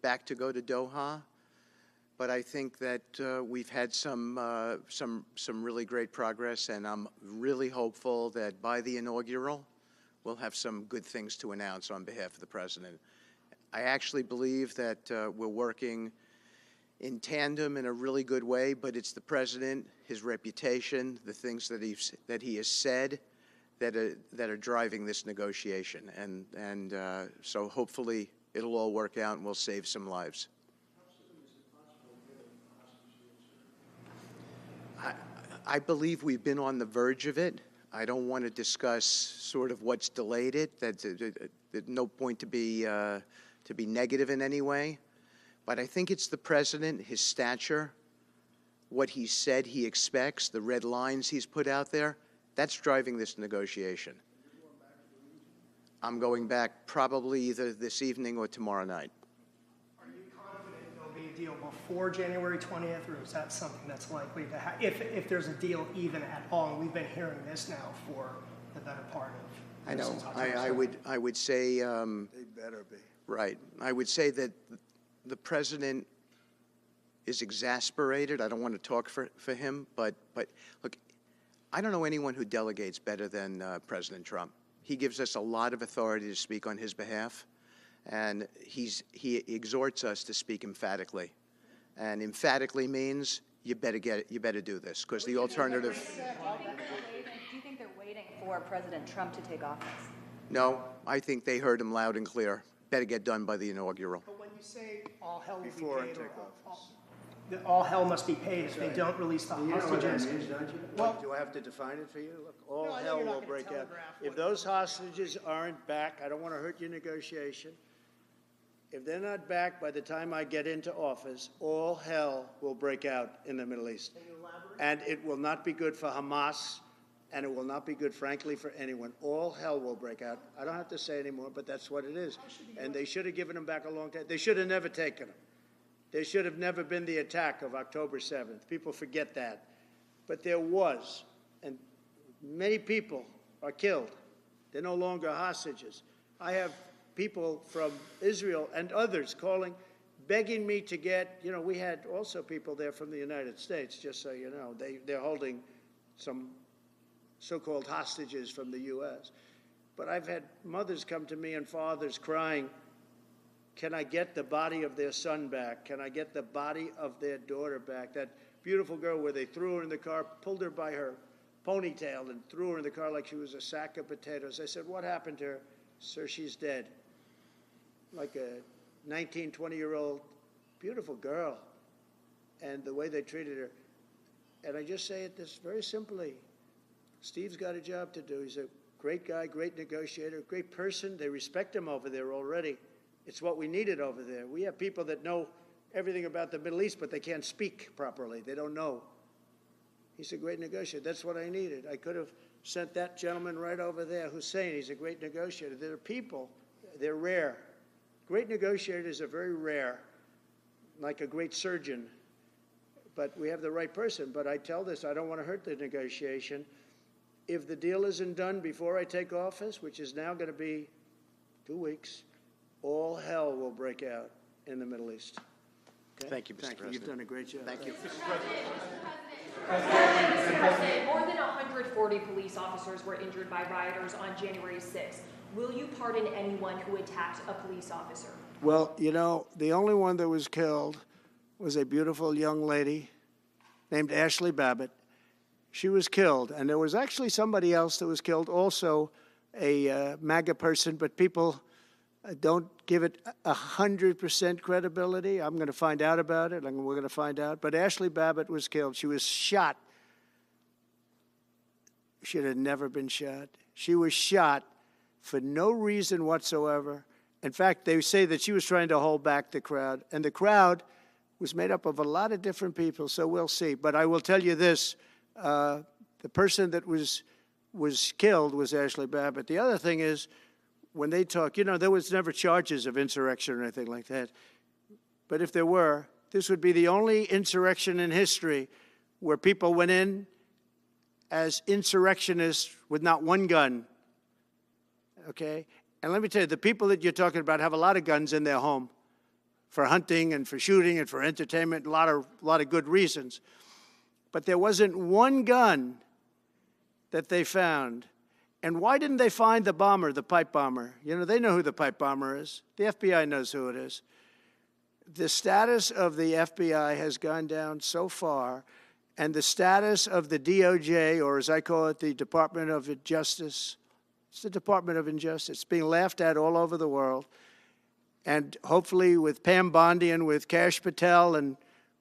back to go to Doha, but I think that we've had some really great progress, and I'm really hopeful that by the inaugural, we'll have some good things to announce on behalf of the President. I actually believe that we're working in tandem in a really good way, but it's the President, his reputation, the things that he has said that are driving this negotiation. And so hopefully it'll all work out and we'll save some lives. I believe we've been on the verge of it. I don't want to discuss sort of what's delayed it. There's no point to be negative in any way. But I think it's the President, his stature, what he said he expects, the red lines he's put out there, that's driving this negotiation. I'm going back probably either this evening or tomorrow night. Are you confident there'll be a deal before January 20th, or is that something that's likely to happen, if there's a deal even at all? And we've been hearing this now for the better part of... I know. since October 7th. I would say... They better be. Right. I would say that the President is exasperated. I don't want to talk for him, but look, I don't know anyone who delegates better than President Trump. He gives us a lot of authority to speak on his behalf, and he exhorts us to speak emphatically. And emphatically means you better get it, you better do this, because the alternative... Do you think they're waiting for President Trump to take office? No, I think they heard him loud and clear. Better get done by the inaugural. But when you say all hell will Before be I paid, take that all hell must be paid if they don't release the You know what that hostages. means, don't you? Well- Do I have to define it for you? Look, No, all I know hell you're not will gonna break out. telegraph If what- those hostages aren't back, I don't want to hurt your negotiation. if they're not back by the time I get into office, all hell will break out in the Middle East. And it will not be good for Hamas, and it will not be good, frankly, for anyone. All hell will break out. I don't have to say anymore, but that's what it is. And they should have given them back a long time. They should have never taken them. There should have never been the attack of October 7th. People forget that. But there was, and many people are killed. They're no longer hostages. I have people from Israel and others calling, begging me to get, we had also people there from the United States, just so you know. They're holding some so-called hostages from the U.S. But I've had mothers come to me and fathers crying, can I get the body of their son back? Can I get the body of their daughter back? That beautiful girl where they threw her in the car, pulled her by her ponytail and threw her in the car like she was a sack of potatoes. I said, what happened to her? Sir, she's dead. Like a 19, 20-year-old beautiful girl. And the way they treated her. And I just say it this very simply. Steve's got a job to do. He's a great guy, great negotiator, great person. They respect him over there already. It's what we needed over there. We have people that know everything about the Middle East, but they can't speak properly. They don't know. He's a great negotiator. That's what I needed. I could have sent that gentleman right over there, Hussein. He's a great negotiator. There are people, they're rare. Great negotiators are very rare, like a great surgeon. But we have the right person. But I tell this, I don't want to hurt the negotiation. If the deal isn't done before I take office, which is now going to be 2 weeks, all hell will break out in the Middle East. Okay? Thank you, Mr. President. You've done a great job. Thank you. Mr. President, more than 140 police officers were injured by rioters on January 6th. Will you pardon anyone who attacked a police officer? Well, the only one that was killed was a beautiful young lady named Ashley Babbitt. She was killed, and there was actually somebody else that was killed, also a MAGA person, but people don't give it 100% credibility. I'm going to find out about it, and we're going to find out. But Ashley Babbitt was killed. She was shot. She had never been shot. She was shot for no reason whatsoever. In fact, they say that she was trying to hold back the crowd, and the crowd was made up of a lot of different people, so we'll see. But I will tell you this, the person that was killed was Ashley Babbitt. The other thing is, when they talk, there was never charges of insurrection or anything like that. But if there were, this would be the only insurrection in history where people went in as insurrectionists with not one gun, okay? And let me tell you, the people that you're talking about have a lot of guns in their home for hunting and for shooting and for entertainment, a lot of good reasons. But there wasn't one gun that they found. And why didn't they find the bomber, the pipe bomber? They know who the pipe bomber is. The FBI knows who it is. The status of the FBI has gone down so far, and the status of the DOJ, or as I call it, the Department of Justice, it's the Department of Injustice. It's being laughed at all over the world. And hopefully with Pam Bondi and with Kash Patel and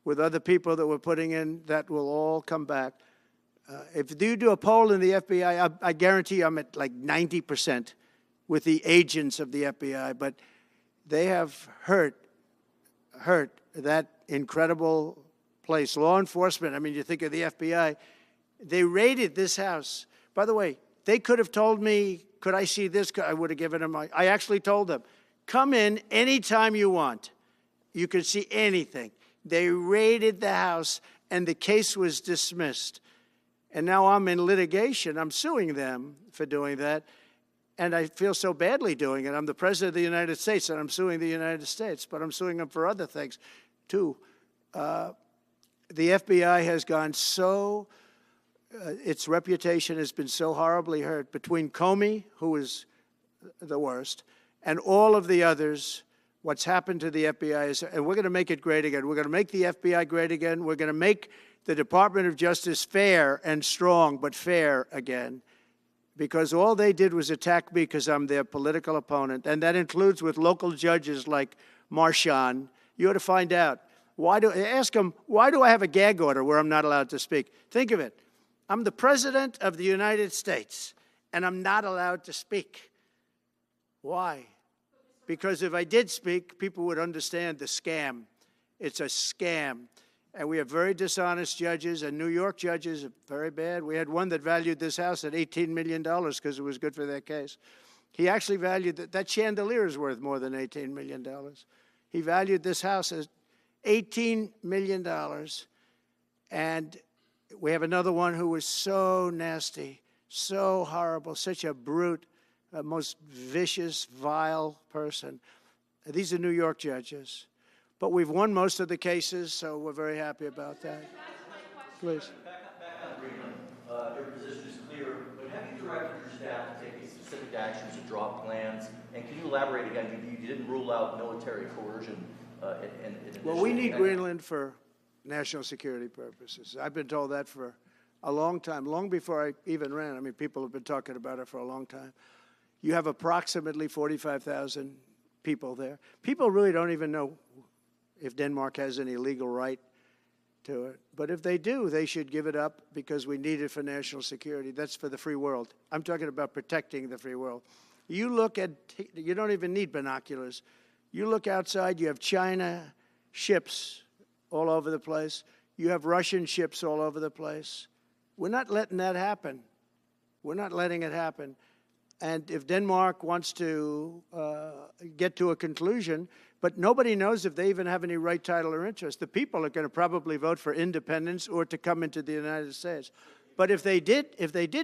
with other people that we're putting in, that will all come back. If you do a poll in the FBI, I guarantee I'm at like 90% with the agents of the FBI, but they have hurt that incredible place. Law enforcement, you think of the FBI, they raided this house. By the way, they could have told me, could I see this? I would have given them, I actually told them, come in anytime you want. You can see anything. They raided the house, and the case was dismissed. And now I'm in litigation. I'm suing them for doing that. And I feel so badly doing it. I'm the President of the United States, and I'm suing the United States. But I'm suing them for other things, too. The FBI has gone so, its reputation has been so horribly hurt. Between Comey, who is the worst, and all of the others, what's happened to the FBI is, and we're going to make it great again. We're going to make the FBI great again. We're going to make the Department of Justice fair and strong, but fair again, because all they did was attack me because I'm their political opponent, and that includes with local judges like Marchand. You ought to find out. Ask them, why do I have a gag order where I'm not allowed to speak? Think of it. I'm the President of the United States, and I'm not allowed to speak. Why? because if I did speak, people would understand the scam. It's a scam. And we have very dishonest judges, and New York judges are very bad. We had one that valued this house at $18 million because it was good for their case. He actually valued that chandelier is worth more than $18 million. He valued this house as $18 million. And we have another one who was so nasty, so horrible, such a brute, most vicious, vile person. These are New York judges. But we've won most of the cases, so we're very happy about that. Please. Back on Greenland, your position is clear, but have you directed your staff to take these specific actions to draw plans? And can you elaborate again? You didn't rule out military coercion. Well, we need Greenland for national security purposes. I've been told that for a long time, long before I even ran. I mean, people have been talking about it for a long time. You have approximately 45,000 people there. People really don't even know if Denmark has any legal right to it. But if they do, they should give it up because we need it for national security. That's for the free world. I'm talking about protecting the free world. You look at, you don't even need binoculars. You look outside, you have China ships all over the place. You have Russian ships all over the place. We're not letting that happen. We're not letting it happen. And if Denmark wants to get to a conclusion, but nobody knows if they even have any right, title, or interest. The people are going to probably vote for independence or to come into the United States. But if they did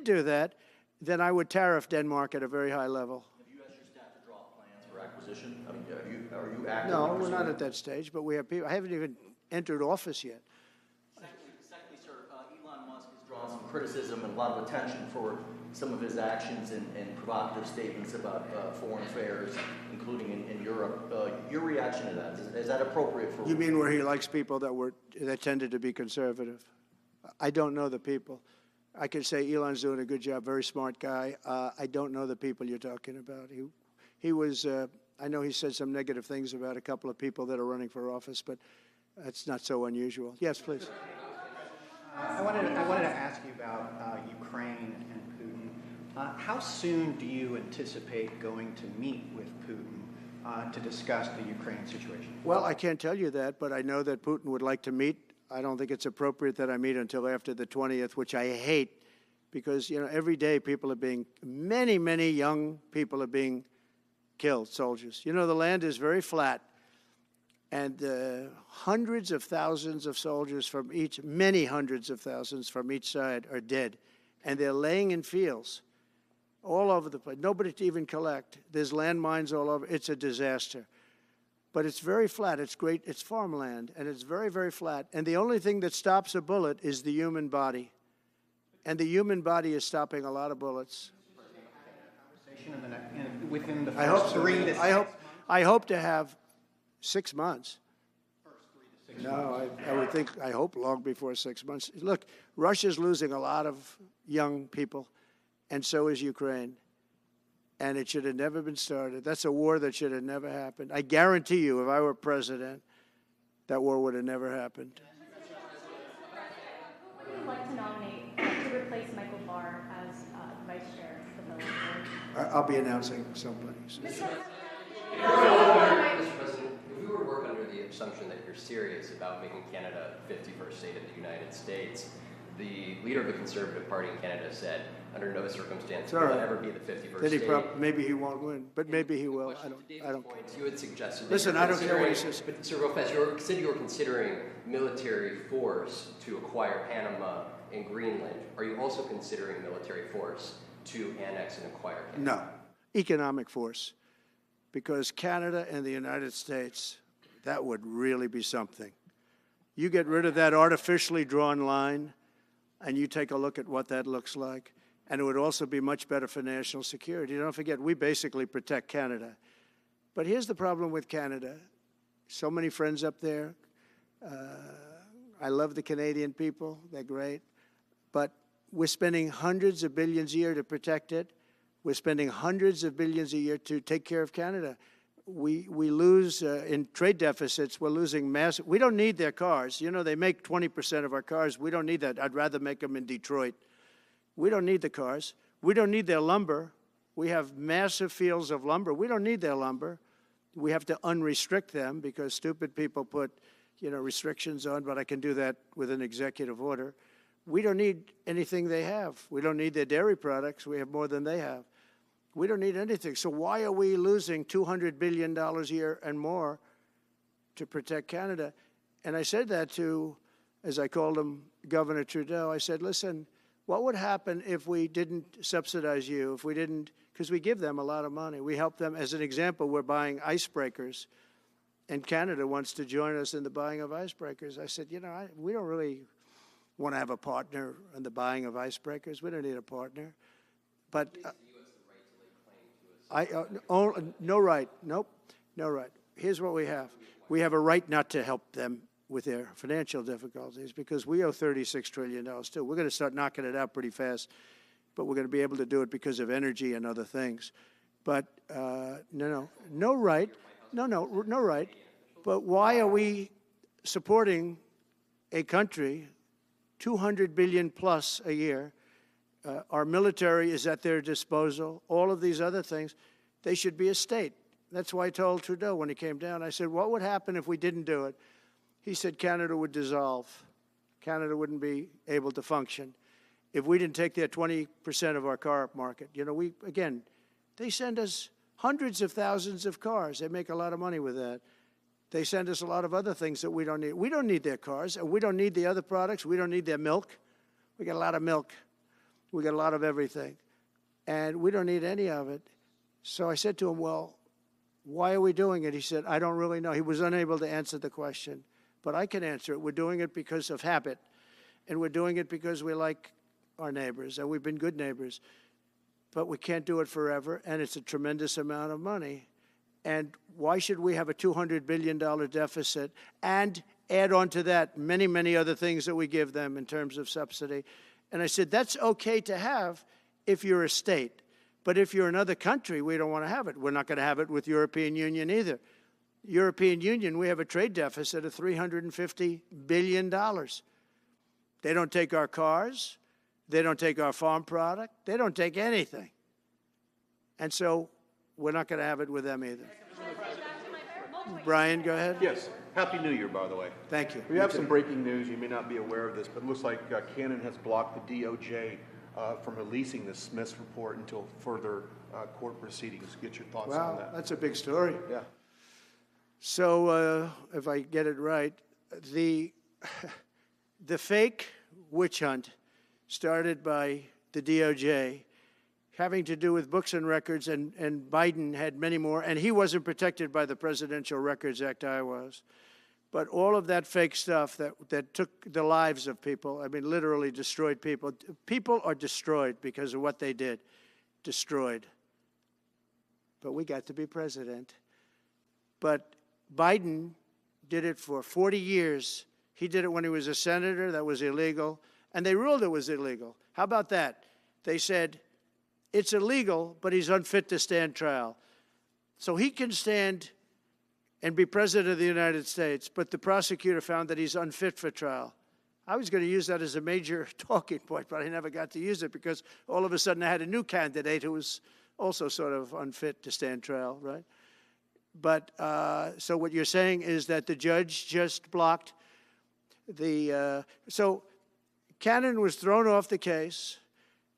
do that, then I would tariff Denmark at a very high level. Have you asked your staff to draw plans for acquisition? I mean, are you actively No, we're pursuing not at that stage, but we have people. I haven't even entered office yet. Secondly, sir, Elon Musk has drawn some criticism and a lot of attention for some of his actions and provocative statements about foreign affairs, including in Europe. Your reaction to that, is that appropriate for... You mean where he likes people that tended to be conservative? I don't know the people. I can say Elon's doing a good job, very smart guy. I don't know the people you're talking about. He was, I know he said some negative things about a couple of people that are running for office, but that's not so unusual. Yes, please. I wanted to ask you about Ukraine and Putin. How soon do you anticipate going to meet with Putin to discuss the Ukraine situation? Well, I can't tell you that, but I know that Putin would like to meet. I don't think it's appropriate that I meet until after the 20th, which I hate, because, every day people are being, many, many young people are being killed, soldiers. The land is very flat, and hundreds of thousands of soldiers from many hundreds of thousands from each side are dead, and they're laying in fields all over the place. Nobody to even collect. There's landmines all over. It's a disaster. But it's very flat. It's great. It's farmland, and it's very, very flat. And the only thing that stops a bullet is the human body. And the human body is stopping a lot of bullets. Within the I hope first so. 3 to 6 months? I hope to have 6 months. No, I hope long before 6 months. Look, Russia's losing a lot of young people, and so is Ukraine. And it should have never been started. That's a war that should have never happened. I guarantee you, if I were president, that war would have never happened. Who would you like to nominate to replace Michael Barr as vice chair of the board? I'll be announcing somebody. Mr. President, if we were to work under the assumption that you're serious about making Canada 51st state of the United States, the leader of the Conservative Party in Canada said, under no circumstance will it ever be the 51st state. Maybe he won't win, but maybe he will. I don't care. You had suggested that Listen, I don't care what he says. But, Sir, real fast, you said you were considering military force to acquire Panama and Greenland. Are you also considering military force to annex and acquire Canada? No, economic force, because Canada and the United States, that would really be something. You get rid of that artificially drawn line, and you take a look at what that looks like, and it would also be much better for national security. Don't forget, we basically protect Canada. But here's the problem with Canada. So many friends up there. I love the Canadian people. They're great. But we're spending hundreds of billions a year to protect it. We're spending hundreds of billions a year to take care of Canada. We lose in trade deficits. We're losing massive. We don't need their cars. They make 20% of our cars. We don't need that. I'd rather make them in Detroit. We don't need the cars. We don't need their lumber. We have massive fields of lumber. We don't need their lumber. We have to unrestrict them because stupid people put, restrictions on, but I can do that with an executive order. We don't need anything they have. We don't need their dairy products. We have more than they have. We don't need anything. So why are we losing $200 billion a year and more to protect Canada? And I said that to, as I called him, Governor Trudeau. I said, listen, what would happen if we didn't subsidize you, if we didn't, because we give them a lot of money. We help them. As an example, we're buying icebreakers, and Canada wants to join us in the buying of icebreakers. I said, we don't really want to have a partner in the buying of icebreakers. We don't need a partner. But no right. Nope, no right. Here's what we have. We have a right not to help them with their financial difficulties because we owe $36 trillion too. We're going to start knocking it out pretty fast, but we're going to be able to do it because of energy and other things. But no right. No right. But why are we supporting a country, $200 billion plus a year? Our military is at their disposal. All of these other things, they should be a state. That's why I told Trudeau when he came down, I said, what would happen if we didn't do it? He said Canada would dissolve. Canada wouldn't be able to function if we didn't take their 20% of our car market. They send us hundreds of thousands of cars. They make a lot of money with that. They send us a lot of other things that we don't need. We don't need their cars, and we don't need the other products. We don't need their milk. We got a lot of milk. We got a lot of everything, and we don't need any of it. So I said to him, well, why are we doing it? He said, I don't really know. He was unable to answer the question, but I can answer it. We're doing it because of habit, and we're doing it because we like our neighbors, and we've been good neighbors, but we can't do it forever, and it's a tremendous amount of money. And why should we have a $200 billion deficit and add on to that many, many other things that we give them in terms of subsidy? And I said, that's okay to have if you're a state. But if you're another country, we don't want to have it. We're not going to have it with European Union either. European Union, we have a trade deficit of $350 billion. They don't take our cars. They don't take our farm product. They don't take anything. And so we're not going to have it with them either. Brian, go ahead. Yes. Happy New Year, by the way. Thank you. We have some breaking news. You may not be aware of this, but it looks like Canada has blocked the DOJ from releasing the Smith's report until further court proceedings. Get your thoughts on that. Wow, that's a big story. Yeah. So if I get it right, the fake witch hunt started by the DOJ having to do with books and records, and Biden had many more, and he wasn't protected by the Presidential Records Act, I was. But all of that fake stuff that took the lives of people, I mean, literally destroyed people. People are destroyed because of what they did, destroyed. But we got to be president. But Biden did it for 40 years. He did it when he was a senator. That was illegal. And they ruled it was illegal. How about that? They said, it's illegal, but he's unfit to stand trial. So he can stand and be president of the United States, but the prosecutor found that he's unfit for trial. I was going to use that as a major talking point, but I never got to use it because all of a sudden I had a new candidate who was also sort of unfit to stand trial, right? But so what you're saying is that the judge just blocked the, so Cannon was thrown off the case.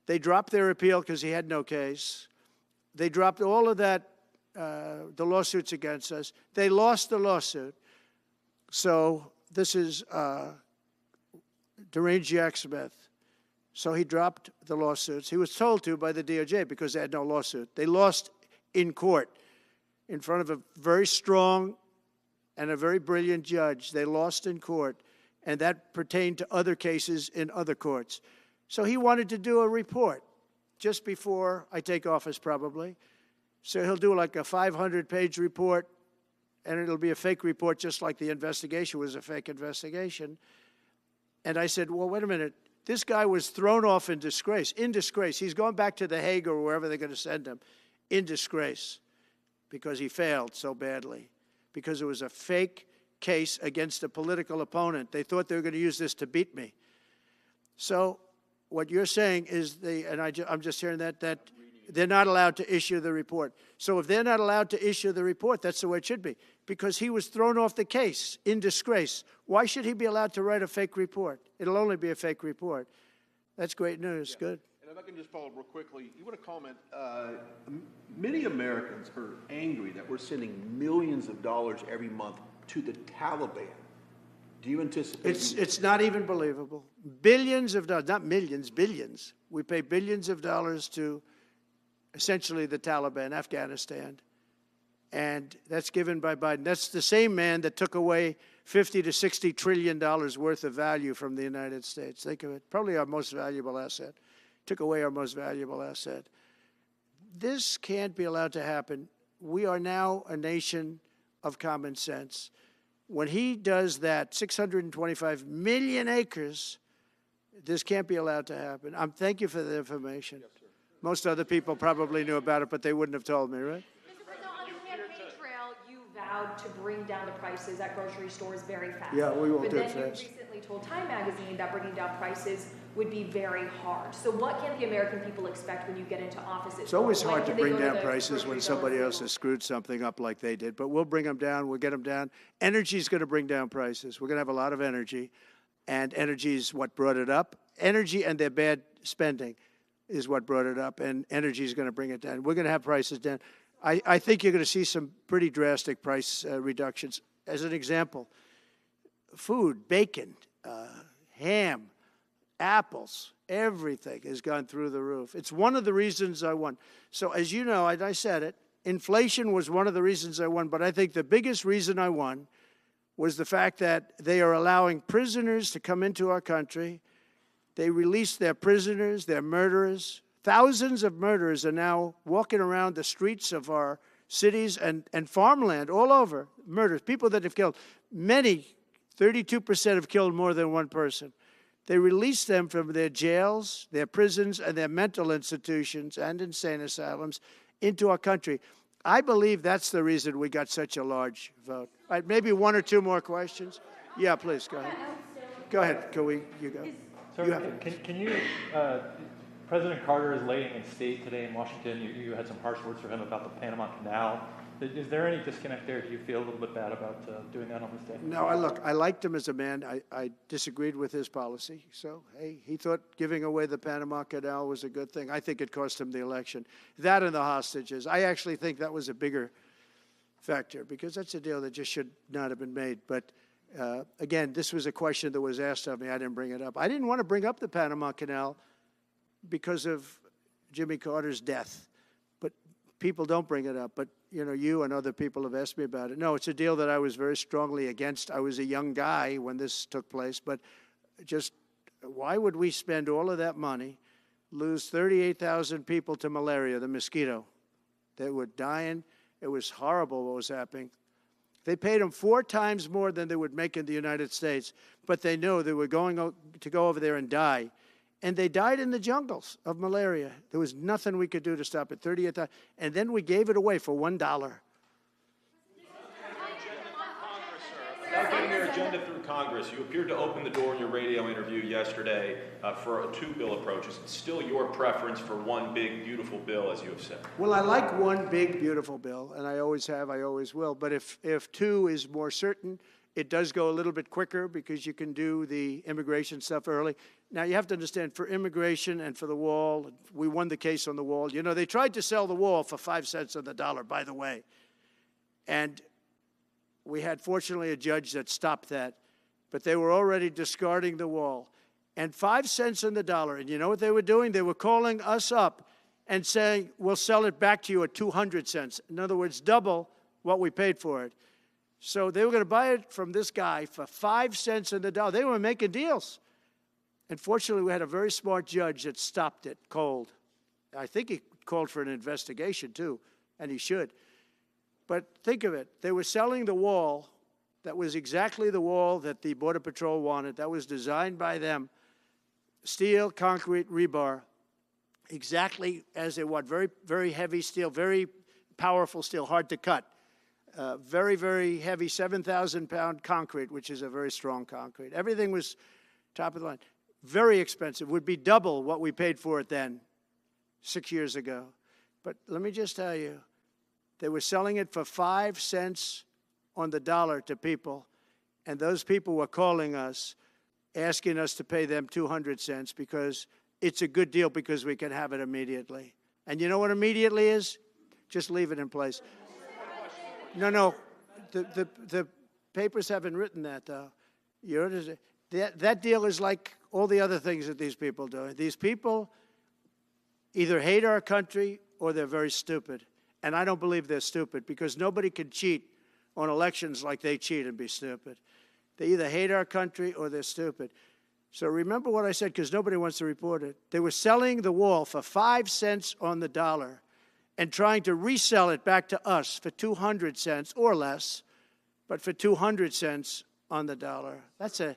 They dropped their appeal because he had no case. They dropped all of that, the lawsuits against us. They lost the lawsuit. So this is deranged Jack Smith. So he dropped the lawsuits. He was told to by the DOJ because they had no lawsuit. They lost in court in front of a very strong and a very brilliant judge. They lost in court, and that pertained to other cases in other courts. So he wanted to do a report just before I take office, probably. So he'll do like a 500-page report, and it'll be a fake report just like the investigation was a fake investigation. And I said, well, wait a minute. This guy was thrown off in disgrace. In disgrace. He's going back to The Hague or wherever they're going to send him. In disgrace. Because he failed so badly. Because it was a fake case against a political opponent. They thought they were going to use this to beat me. So what you're saying is, and I'm just hearing that They're not allowed to issue the report. So if they're not allowed to issue the report, that's the way it should be. Because he was thrown off the case in disgrace. Why should he be allowed to write a fake report? It'll only be a fake report. That's great news. Yeah. Good. And if I can just follow up real quickly, you want to comment, many Americans are angry that we're sending millions of dollars every month to the Taliban. Do you anticipate? It's not even believable. Billions of dollars, not millions, billions. We pay billions of dollars to essentially the Taliban, Afghanistan. And that's given by Biden. That's the same man that took away $50 to $60 trillion worth of value from the United States. Think of it. Probably our most valuable asset. Took away our most valuable asset. This can't be allowed to happen. We are now a nation of common sense. When he does that, 625 million acres, this can't be allowed to happen. Thank you for the information. Yes, sir. Most other people probably knew about it, but they wouldn't have told me, right? Mr. President, on the campaign trail, you vowed to bring down the prices at grocery stores very fast. Yeah, we will do it fast. But then you recently told Time Magazine that bringing down prices would be very hard. So what can the American people expect when you get into office? It's always hard to bring down prices when somebody else has screwed something up like they did, but we'll bring them down, we'll get them down. Energy is going to bring down prices. We're going to have a lot of energy, and energy is what brought it up. Energy and their bad spending is what brought it up, and energy is going to bring it down. We're going to have prices down. I think you're going to see some pretty drastic price reductions. As an example, food, bacon, ham, apples, everything has gone through the roof. It's one of the reasons I won. So as you know, I said it, inflation was one of the reasons I won, but I think the biggest reason I won was the fact that they are allowing prisoners to come into our country. They released their prisoners, their murderers. Thousands of murderers are now walking around the streets of our cities and farmland all over. Murders, people that have killed. Many, 32% have killed more than one person. They released them from their jails, their prisons, and their mental institutions and insane asylums into our country. I believe that's the reason we got such a large vote. All right, maybe one or two more questions? Yeah, please, go ahead. Go ahead, you go. Sir, can you, President Carter is laying in state today in Washington. You had some harsh words for him about the Panama Canal. Is there any disconnect there? Do you feel a little bit bad about doing that on this day? No, I liked him as a man. I disagreed with his policy. So, hey, he thought giving away the Panama Canal was a good thing. I think it cost him the election. That and the hostages. I actually think that was a bigger factor because that's a deal that just should not have been made. But, again, this was a question that was asked of me. I didn't bring it up. I didn't want to bring up the Panama Canal because of Jimmy Carter's death. But people don't bring it up. But you know, you and other people have asked me about it. No, it's a deal that I was very strongly against. I was a young guy when this took place, but just why would we spend all of that money, lose 38,000 people to malaria, the mosquito? They were dying. It was horrible what was happening. They paid them 4 times more than they would make in the United States, but they knew they were going to go over there and die. And they died in the jungles of malaria. There was nothing we could do to stop it. 38,000. And then we gave it away for $1. Without getting their agenda through Congress, you appeared to open the door in your radio interview yesterday for a 2-bill approach. Is it still your preference for one big, beautiful bill, as you have said? Well, I like one big, beautiful bill, and I always have, I always will. But if 2 is more certain, it does go a little bit quicker because you can do the immigration stuff early. Now, you have to understand, for immigration and for the wall, we won the case on the wall. You know, they tried to sell the wall for 5 cents on the dollar, by the way. And we had, fortunately, a judge that stopped that. But they were already discarding the wall. And 5 cents on the dollar. And you know what they were doing? They were calling us up and saying, we'll sell it back to you at 200 cents. In other words, double what we paid for it. So they were going to buy it from this guy for 5 cents on the dollar. They were making deals. And fortunately, we had a very smart judge that stopped it cold. I think he called for an investigation, too, and he should. But think of it. They were selling the wall that was exactly the wall that the Border Patrol wanted. That was designed by them. Steel, concrete, rebar, exactly as it was. Very, very heavy steel, very powerful steel, hard to cut. Very, very heavy 7,000-pound concrete, which is a very strong concrete. Everything was top of the line. Very expensive. Would be double what we paid for it then, 6 years ago. But let me just tell you, they were selling it for 5 cents on the dollar to people, and those people were calling us, asking us to pay them 200 cents because it's a good deal because we can have it immediately. And you know what immediately is? Just leave it in place. No, the papers haven't written that, though. That deal is like all the other things that these people do. These people either hate our country or they're very stupid. And I don't believe they're stupid because nobody can cheat on elections like they cheat and be stupid. They either hate our country or they're stupid. So remember what I said because nobody wants to report it. They were selling the wall for 5 cents on the dollar and trying to resell it back to us for 200 cents or less, but for 200 cents on the dollar. That's a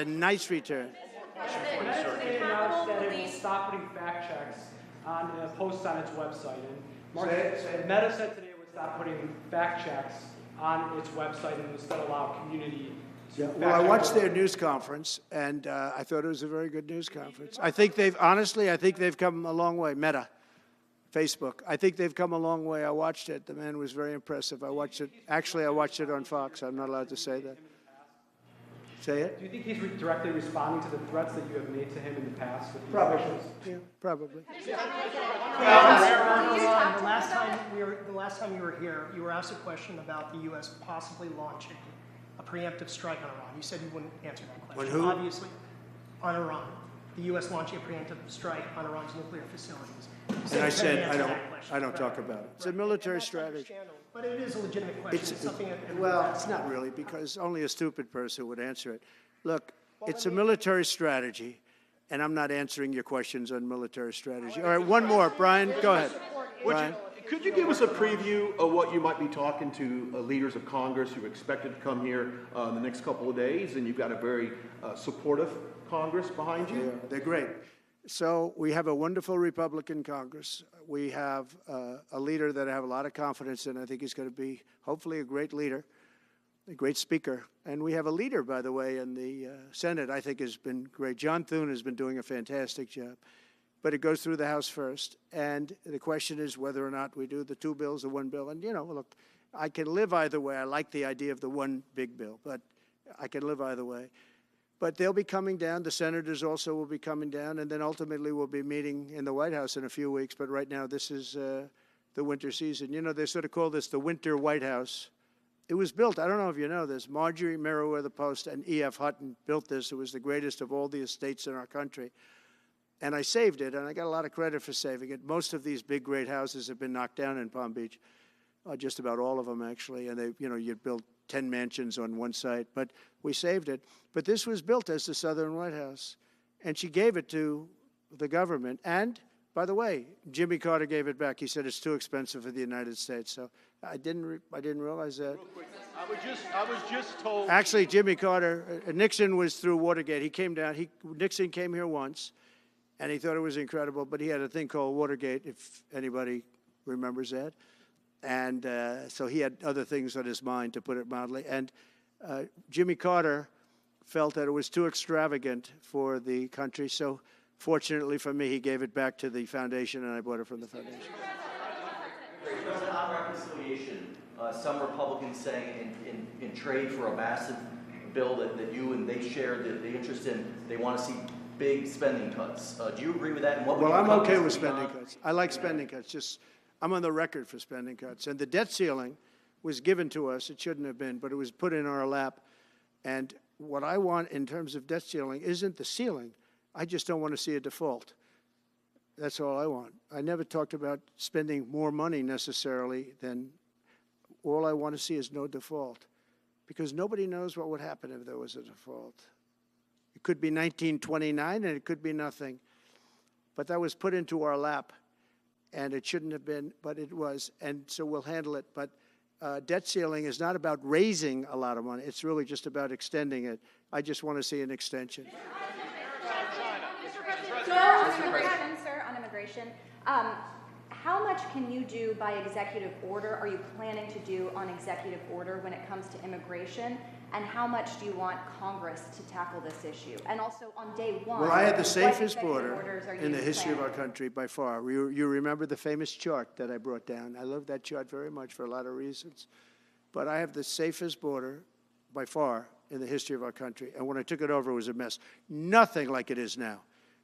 nice return. They announced that it will stop putting fact checks on posts on its website. And Meta said today it would stop putting fact checks on its website and instead allow community to fact check. Well, I watched their news conference, and I thought it was a very good news conference. I think they've come a long way. Meta, Facebook. I think they've come a long way. I watched it. The man was very impressive. I watched it. Actually, I watched it on Fox. I'm not allowed to say that. Say it? Do you think he's directly responding to the threats that you have made to him in the past? With Probably. Yeah, probably. The last time you were here, you were asked a question about the U.S. possibly launching a preemptive strike on Iran. You said you wouldn't answer that question. On who? Obviously, on Iran. The U.S. launching a preemptive strike on Iran's nuclear facilities. And I said, I don't talk about it. It's a military strategy. But it is a legitimate question. It's not really, because only a stupid person would answer it. Look, it's a military strategy, and I'm not answering your questions on military strategy. All right, one more. Brian, go ahead. Brian. Could you give us a preview of what you might be talking to leaders of Congress who are expected to come here in the next couple of days? And you've got a very supportive Congress behind you. Yeah, they're great. So we have a wonderful Republican Congress. We have a leader that I have a lot of confidence in. I think he's going to be, hopefully, a great leader, a great speaker. And we have a leader, by the way, in the Senate I think has been great. John Thune has been doing a fantastic job. But it goes through the House first. And the question is whether or not we do the 2 bills or 1 bill. And, look, I can live either way. I like the idea of the one big bill, but I can live either way. But they'll be coming down. The senators also will be coming down. And then ultimately we'll be meeting in the White House in a few weeks. But right now this is the winter season. They sort of call this the winter White House. It was built, I don't know if you know this, Marjorie Meriwether Post and E.F. Hutton built this. It was the greatest of all the estates in our country. And I saved it, and I got a lot of credit for saving it. Most of these big, great houses have been knocked down in Palm Beach, just about all of them, actually. And they, you'd build 10 mansions on one site, but we saved it. But this was built as the Southern White House, and she gave it to the government. And, by the way, Jimmy Carter gave it back. He said it's too expensive for the United States. So I didn't realize that. Real quick, I was just told. Actually, Jimmy Carter, Nixon was through Watergate. He came down. Nixon came here once, and he thought it was incredible. But he had a thing called Watergate, if anybody remembers that. And so he had other things on his mind, to put it mildly. And Jimmy Carter felt that it was too extravagant for the country. So fortunately for me, he gave it back to the foundation, and I bought it from the foundation. President, on reconciliation, some Republicans saying in trade for a massive bill that you and they share the interest in, they want to see big spending cuts. Do you agree with that? And what Well, I'm okay with spending cuts. I like spending cuts. Just I'm on the record for spending cuts. And the debt ceiling was given to us. It shouldn't have been, but it was put in our lap. And what I want in terms of debt ceiling isn't the ceiling. I just don't want to see a default. That's all I want. I never talked about spending more money necessarily than all I want to see is no default, because nobody knows what would happen if there was a default. It could be 1929 and it could be nothing. But that was put into our lap, and it shouldn't have been, but it was, and so we'll handle it. But debt ceiling is not about raising a lot of money. It's really just about extending it. I just want to see an extension. On immigration, sir, on immigration, How much can you do by executive order, are you planning to do on executive order when it comes to immigration? And how much do you want Congress to tackle this issue? And also on day one, Well, I had the what safest executive border orders are in the you history of our planning? country by far. You remember the famous chart that I brought down. I love that chart very much for a lot of reasons. But I have the safest border by far in the history of our country. And when I took it over, it was a mess. Nothing like it is now.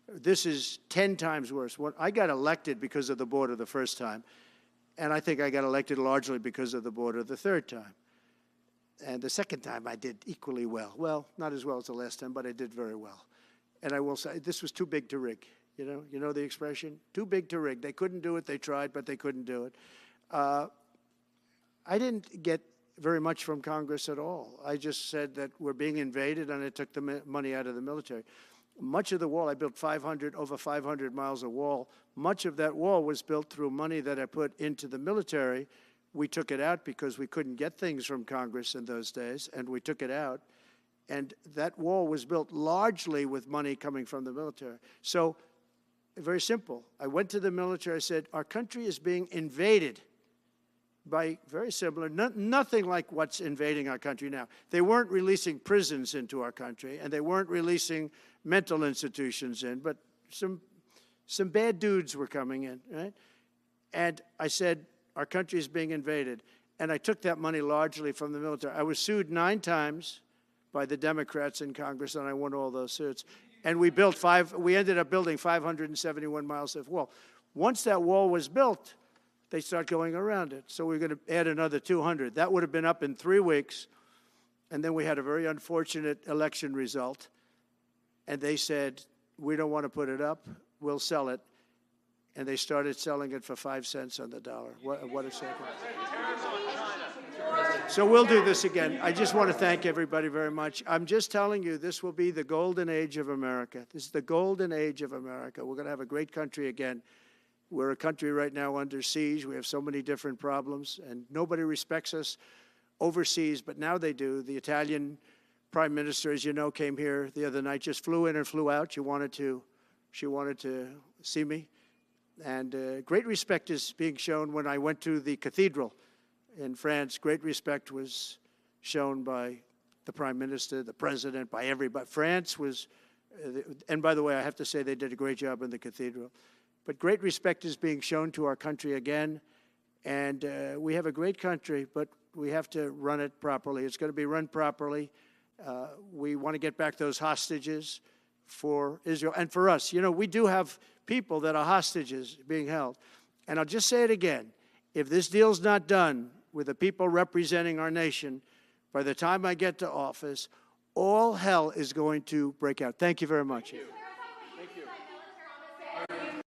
This is 10 times worse. I got elected because of the border the first time, and I think I got elected largely because of the border the third time. And the second time I did equally well. Well, not as well as the last time, but I did very well. And I will say, this was too big to rig. You know the expression? Too big to rig. They couldn't do it. They tried, but they couldn't do it. I didn't get very much from Congress at all. I just said that we're being invaded, and I took the money out of the military. Much of the wall, I built over 500 miles of wall. Much of that wall was built through money that I put into the military. We took it out because we couldn't get things from Congress in those days, and we took it out. And that wall was built largely with money coming from the military. So, very simple. I went to the military, I said, our country is being invaded by very similar, nothing like what's invading our country now. They weren't releasing prisons into our country, and they weren't releasing mental institutions in, but some bad dudes were coming in, right? And I said, our country is being invaded. And I took that money largely from the military. I was sued 9 times by the Democrats in Congress, and I won all those suits. And we ended up building 571 miles of wall. Once that wall was built, they start going around it. So we're going to add another 200. That would have been up in 3 weeks. And then we had a very unfortunate election result. And they said, we don't want to put it up. We'll sell it. And they started selling it for 5 cents on the dollar. What a second. So we'll do this again. I just want to thank everybody very much. I'm just telling you, this will be the golden age of America. This is the golden age of America. We're going to have a great country again. We're a country right now under siege. We have so many different problems, and nobody respects us overseas, but now they do. The Italian prime minister, as you know, came here the other night, just flew in and flew out. She wanted to see me. And great respect is being shown when I went to the cathedral in France. Great respect was shown by the prime minister, the president, by everybody. France was, and by the way, I have to say they did a great job in the cathedral. But great respect is being shown to our country again, and we have a great country, but we have to run it properly. It's going to be run properly. We want to get back those hostages for Israel and for us. You know, we do have people that are hostages being held. And I'll just say it again. If this deal's not done with the people representing our nation, by the time I get to office, all hell is going to break out. Thank you very much.